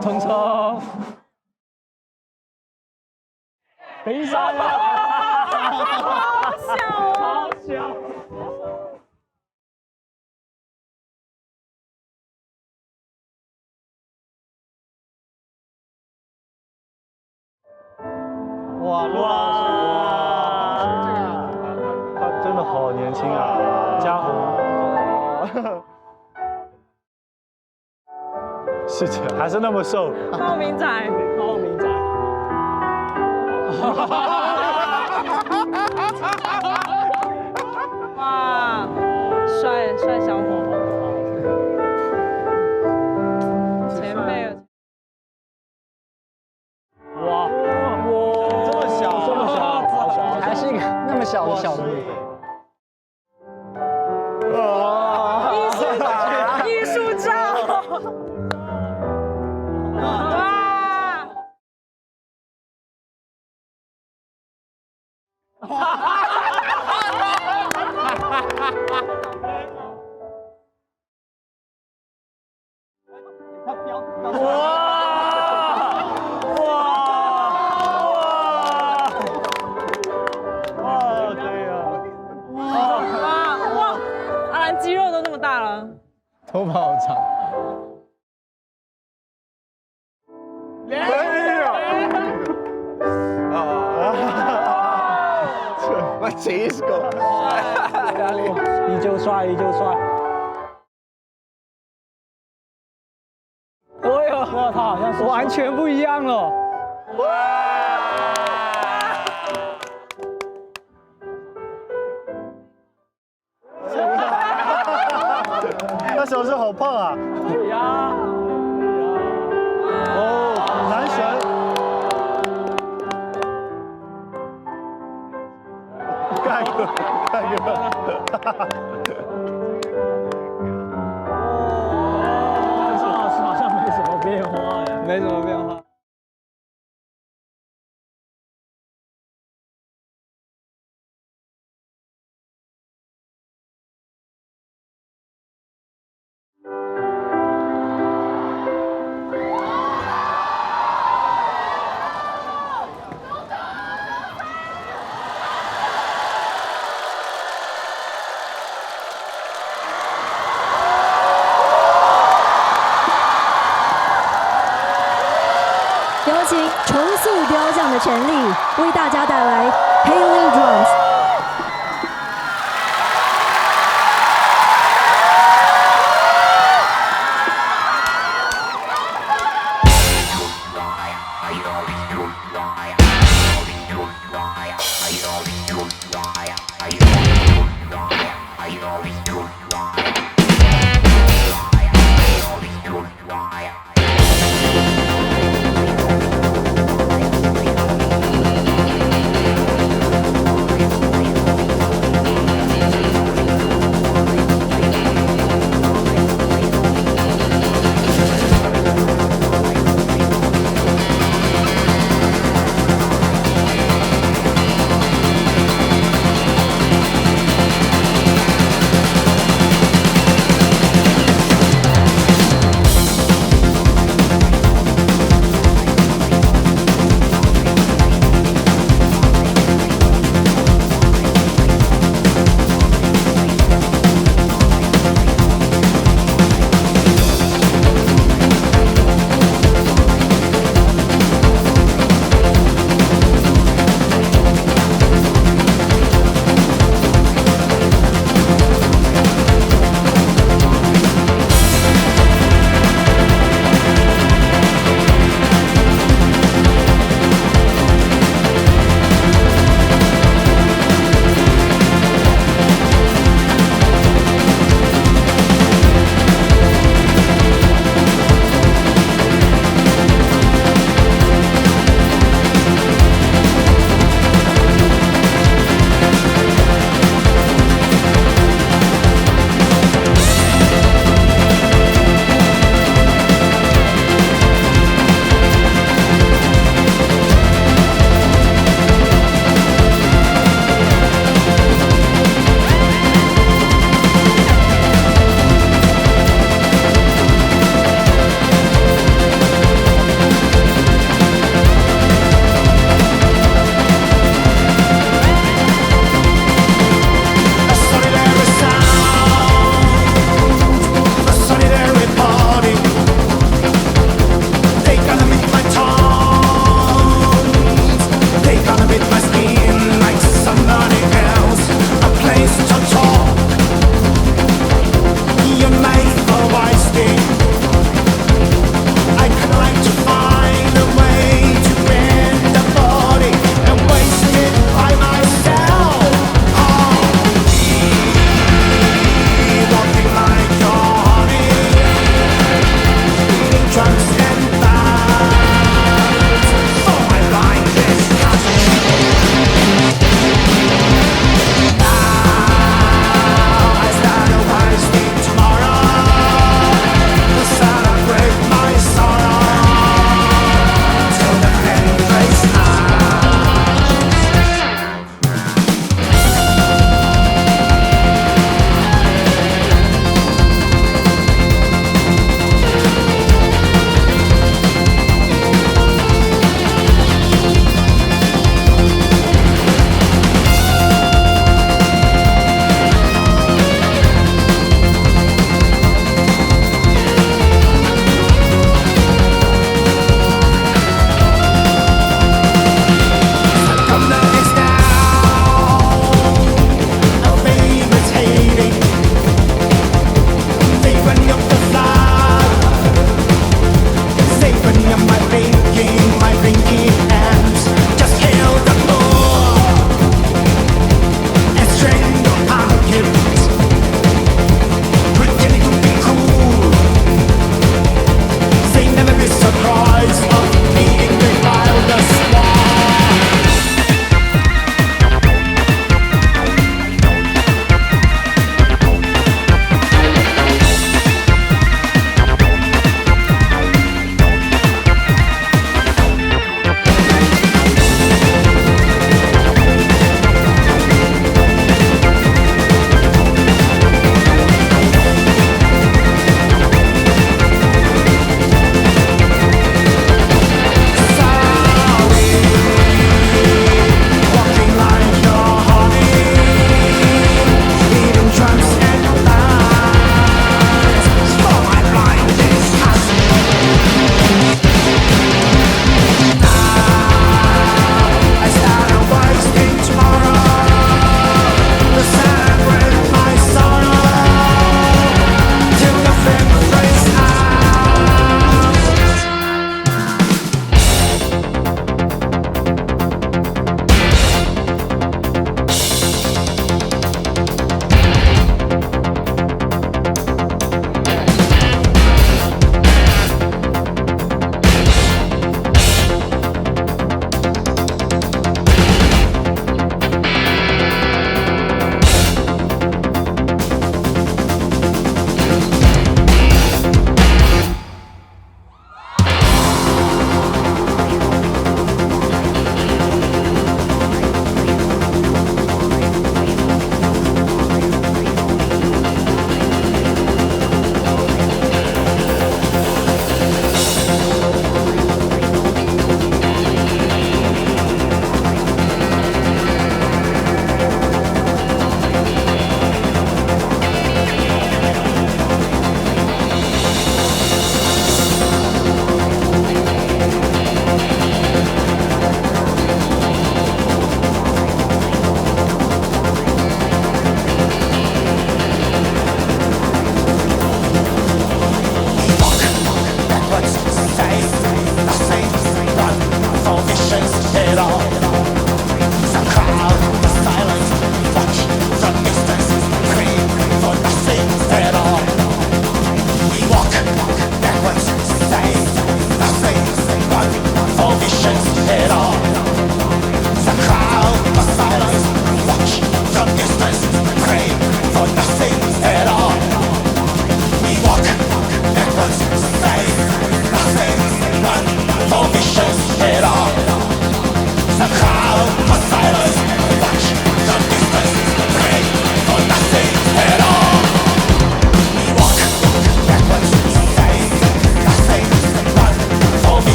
聪聪，等一下，好小哦，好小。哇，陆老师，他真的好年轻啊，嘉宏。谢谢，还是那么瘦。茂名仔，茂名仔。哇，帅小伙。前辈。哇，这么小，还是一个那么小的小的女生。艺术照。肌肉都那么大了，头发好长。我真是个，依旧帅，依旧帅。哎呦，哇，他好像是完全不一样了。他小时候好胖啊！对呀。哦，男神。盖哥。张老师好像没什么变化呀。没什么变化。有请重塑雕像的的权利，为大家带来 Hailing Drums。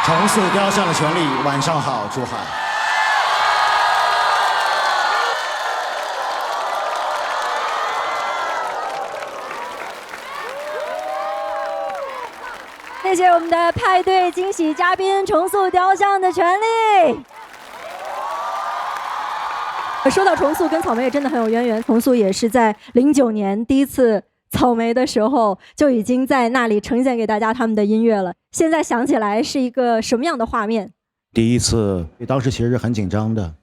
重塑雕像的权利，晚上好，珠海。谢谢我们的派对惊喜嘉宾重塑雕像的权利。说到重塑，跟草莓也真的很有渊源。重塑也是在09年第一次草莓的时候就已经在那里呈现给大家他们的音乐了。现在想起来是一个什么样的画面？第一次，当时其实是很紧张的，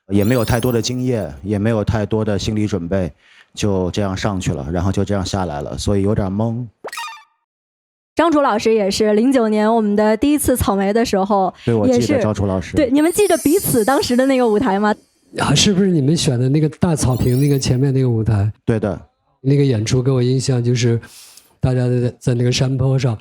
也没有太多的经验，也没有太多的心理准备，就这样上去了，然后就这样下来了，所以有点懵。张楚老师也是09年我们的第一次草莓的时候，对，我记得张楚老师。对，你们记得彼此当时的那个舞台吗？啊，是不是你们选的那个大草坪那个前面那个舞台？对的，那个演出给我印象就是，大家在那个山坡上，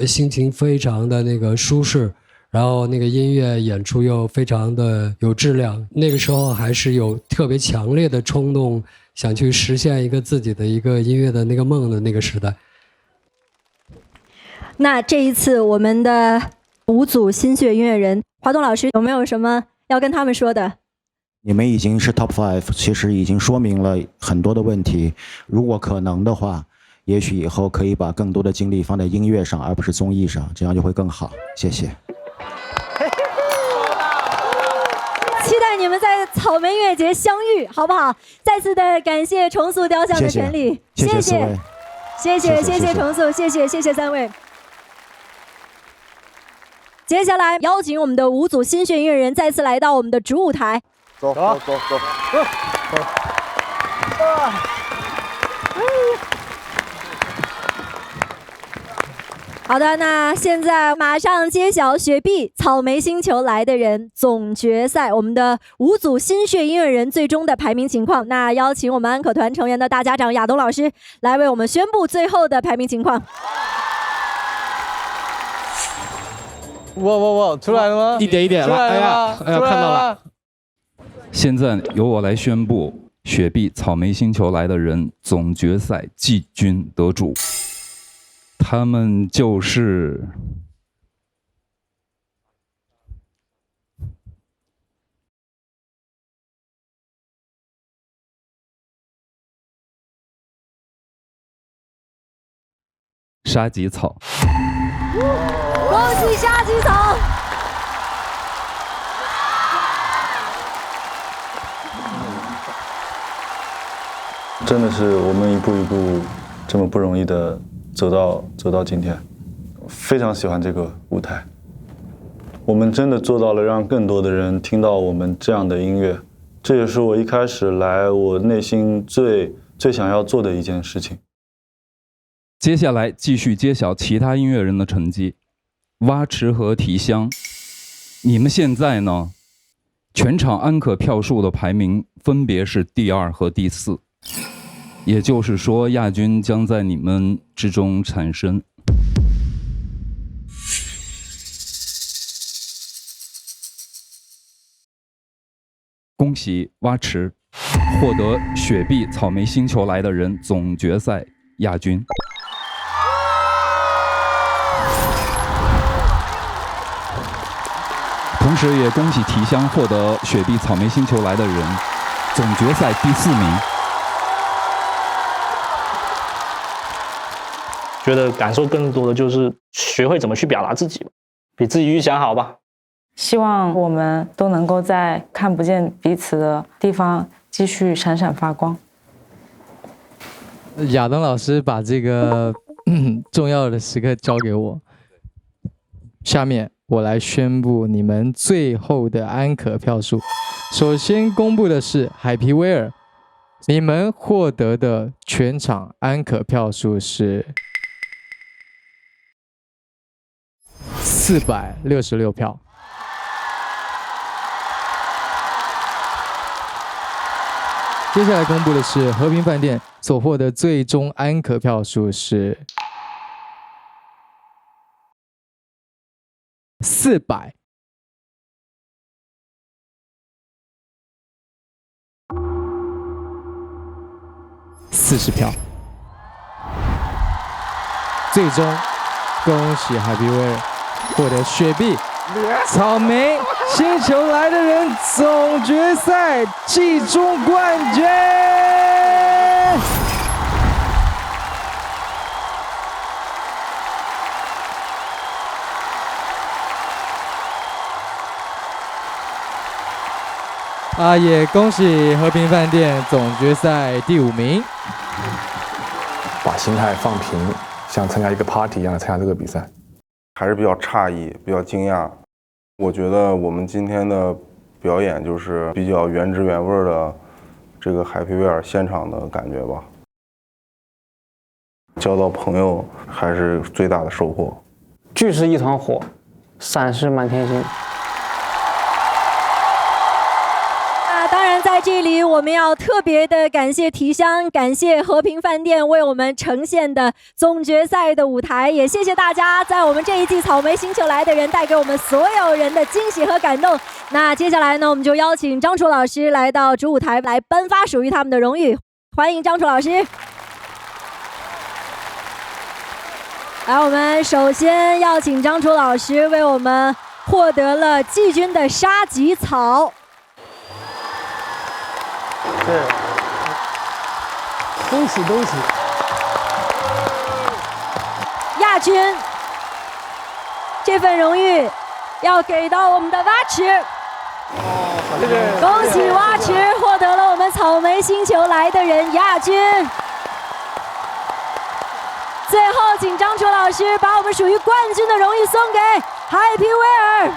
心情非常的那个舒适，然后那个音乐演出又非常的有质量。那个时候还是有特别强烈的冲动，想去实现一个自己的一个音乐的那个梦的那个时代。那这一次我们的5组新血音乐人，华东老师有没有什么要跟他们说的？你们已经是 Top 5，其实已经说明了很多的问题。如果可能的话，也许以后可以把更多的精力放在音乐上，而不是综艺上，这样就会更好。谢谢。期待你们在草莓音乐节相遇，好不好？再次的感谢重塑雕像的权利，谢谢重塑，谢谢3位。接下来邀请我们的5组新血音乐人再次来到我们的主舞台。走。好的，那现在马上揭晓雪碧草莓星球来的人总决赛，我们的5组心血音乐人最终的排名情况。那邀请我们安可团成员的大家长亚东老师来为我们宣布最后的排名情况。哇，出来了吗？一点了，哎呀，看到了。现在由我来宣布雪碧草莓星球来的人总决赛季军得主，他们就是沙棘草。恭喜沙棘草！真的是我们一步一步这么不容易的走到今天，非常喜欢这个舞台。我们真的做到了让更多的人听到我们这样的音乐，这也是我一开始来我内心最想要做的一件事情。接下来继续揭晓其他音乐人的成绩。蛙池和提香，你们现在呢？全场安可票数的排名分别是第2和第4，也就是说，亚军将在你们之中产生。恭喜蛙池获得雪碧草莓星球来的人总决赛亚军。同时也恭喜提香获得雪碧草莓星球来的人总决赛第4名。觉得感受更多的就是学会怎么去表达自己，比自己预想好吧。希望我们都能够在看不见彼此的地方继续闪闪发光。亚东老师把这个重要的时刻交给我，下面我来宣布你们最后的安可票数。首先公布的是海皮威尔，你们获得的全场安可票数是466票。接下来公布的是和平饭店所获得最终安可票数是440票。最终恭喜海皮威尔获得雪碧草莓星球来的人总决赛季中冠军。也恭喜和平饭店总决赛第5名。把心态放平，像参加一个 party 一样的参加这个比赛。还是比较诧异，比较惊讶。我觉得我们今天的表演就是比较原汁原味的这个海皮威尔现场的感觉吧。交到朋友还是最大的收获。聚是一团火，散是满天星。当然，在这里我们要特别的感谢提香，感谢和平饭店为我们呈现的总决赛的舞台，也谢谢大家在我们这一季草莓星球来的人带给我们所有人的惊喜和感动。那接下来呢，我们就邀请张楚老师来到主舞台来颁发属于他们的荣誉，欢迎张楚老师。来，我们首先要请张楚老师为我们获得了季军的沙棘草。对，恭喜恭喜！亚军这份荣誉要给到我们的蛙池。恭喜蛙池获得了我们草莓星球来的人亚军。最后，请张楚老师把我们属于冠军的荣誉送给海皮威尔。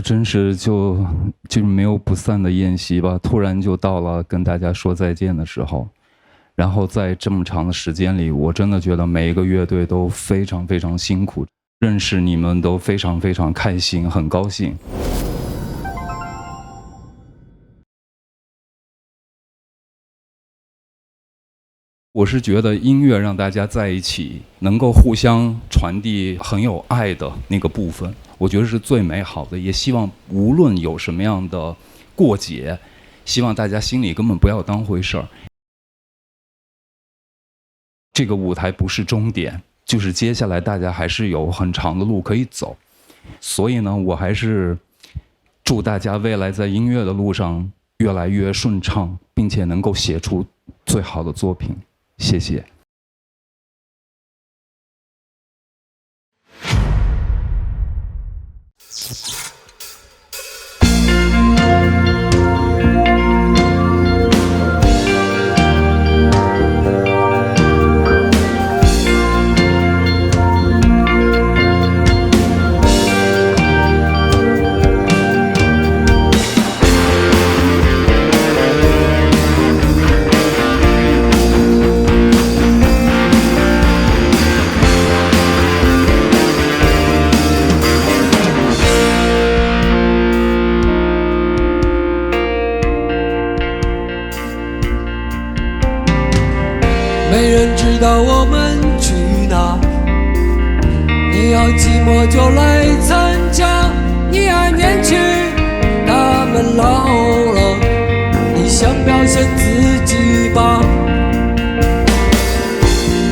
真是就没有不散的宴席吧，突然就到了跟大家说再见的时候。然后在这么长的时间里，我真的觉得每一个乐队都非常非常辛苦，认识你们都非常非常开心，很高兴。我是觉得音乐让大家在一起，能够互相传递很有爱的那个部分，我觉得是最美好的。也希望无论有什么样的过节，希望大家心里根本不要当回事儿。这个舞台不是终点，就是接下来大家还是有很长的路可以走。所以呢，我还是祝大家未来在音乐的路上越来越顺畅，并且能够写出最好的作品。谢谢。没人知道我们去哪，你要寂寞就来参加，你还年轻，他们老了，你想表现自己吧。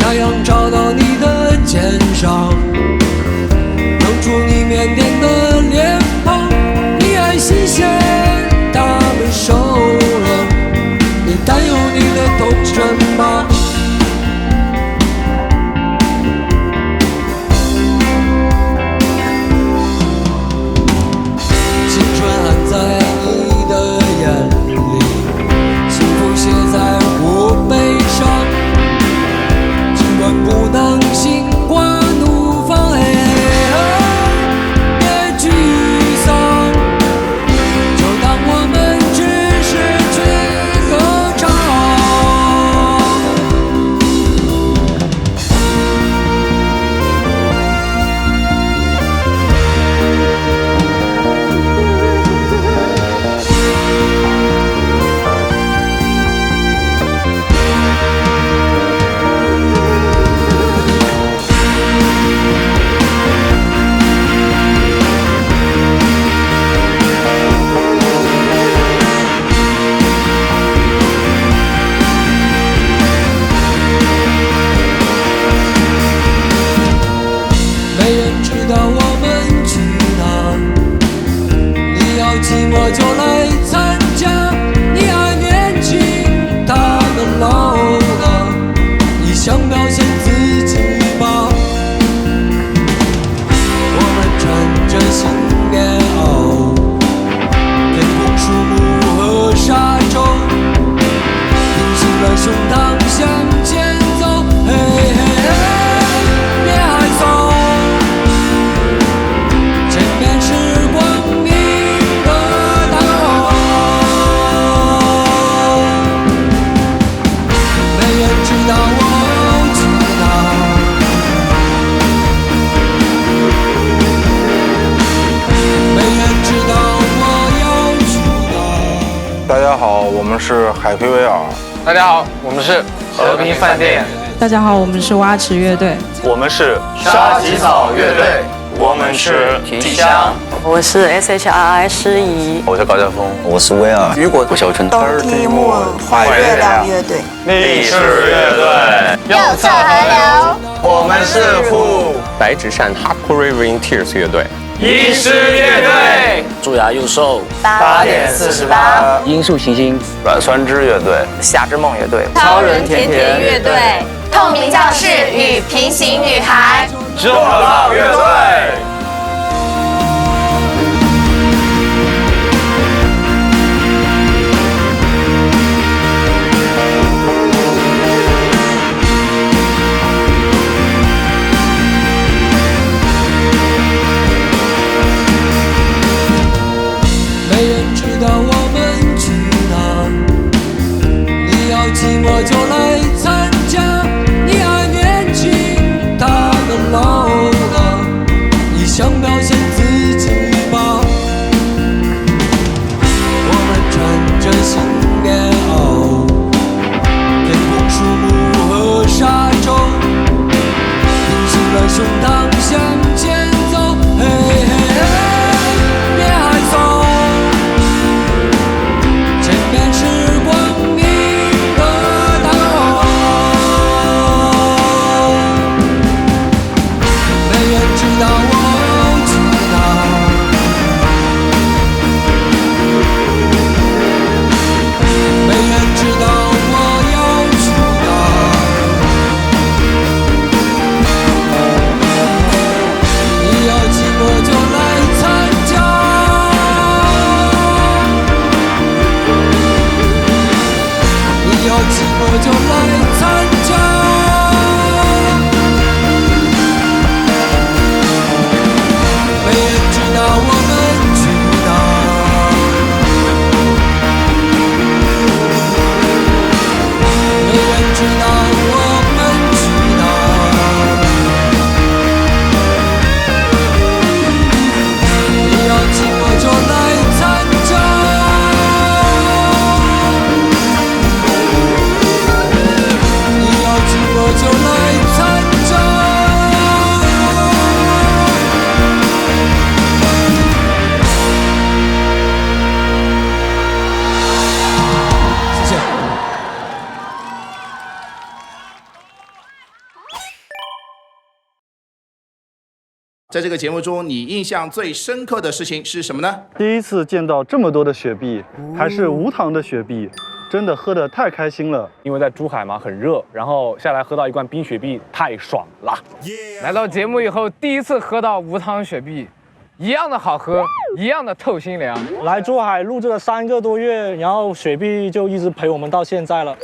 太阳照到你的肩上，露出你腼腆的脸庞，你还新鲜，他们瘦了，你担忧你的童真吧。不能心花怒放，别沮丧，就当我们只是去歌唱。寂寞就来参加，你还年轻，他们老了，你想表现自己吧。我们穿着新棉袄，天空树木和沙洲，挺起了胸膛向前走，嘿嘿嘿，别害臊，前面是光明。大家好，我们是海皮维尔。大家好，我们是和平饭店。大家好，我们是蛙池乐队。我们是沙棘草乐队。我们是提香。我是 SHRI 诗怡。我是高晓峰。我是威尔。雨果。吴小春。都提木坏月亮乐队。历史乐队。右侧河流。我们是富。白纸扇 Hardcore River in Tears 乐队。医师乐队。蛀牙幼兽。8点48。罂粟行星。软酸枝乐队。夏之梦乐队。超人甜甜乐队。透明教室与平行女孩。热浪乐队。在这个节目中，你印象最深刻的事情是什么呢？第一次见到这么多的雪碧，还是无糖的雪碧，真的喝得太开心了。因为在珠海嘛，很热，然后下来喝到一罐冰雪碧，太爽了。来到节目以后，第一次喝到无糖雪碧，一样的好喝，一样的透心凉。来珠海录制了3个多月，然后雪碧就一直陪我们到现在了。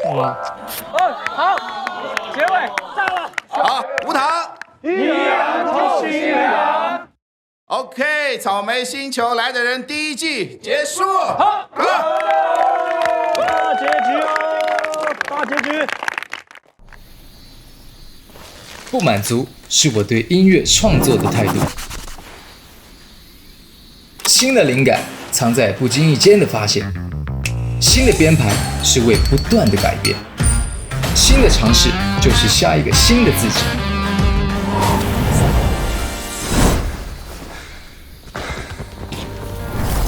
好，结尾赞了。好，无糖，一样透心凉。OK， 草莓星球来的人第1季结束。好，大结局哦，大结局。不满足是我对音乐创作的态度。新的灵感藏在不经意间的发现，新的编排是为不断的改变，新的尝试就是下一个新的自己。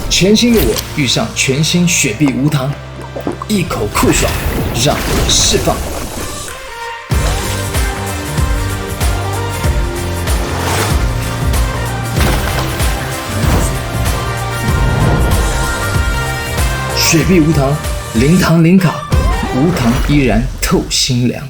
全新的我遇上全新雪碧无糖，一口酷爽，让我释放。雪碧无糖，零糖零卡，无糖依然透心凉。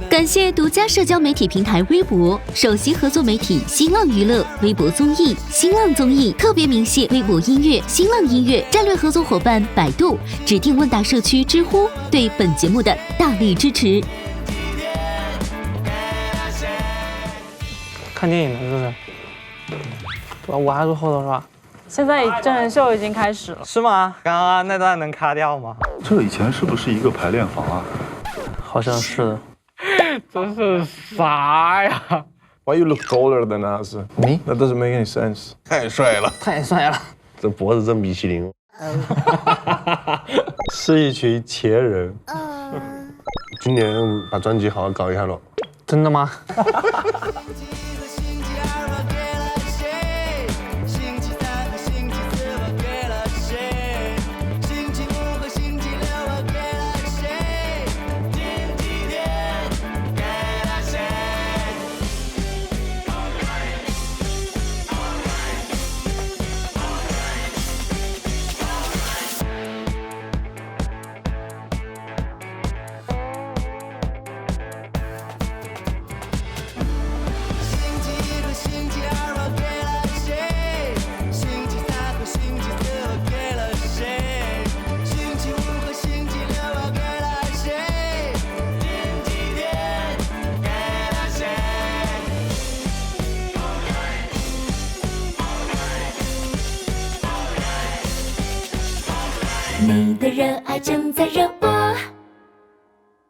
感谢独家社交媒体平台微博、首席合作媒体新浪娱乐、微博综艺、新浪综艺特别鸣谢微博音乐、新浪音乐战略合作伙伴百度、指定问答社区知乎对本节目的大力支持。看电影了是不是？我还是后头是吧？现在真人秀已经开始了，是吗？刚刚那段能卡掉吗？这以前是不是一个排练房啊？好像是的。真是啥呀 Why you look taller than us? Me? That doesn't make any sense. 太帅了，太帅了，这脖子真米其林。是一群前人。今年把专辑好好搞一下喽。真的吗？你的热爱正在热播。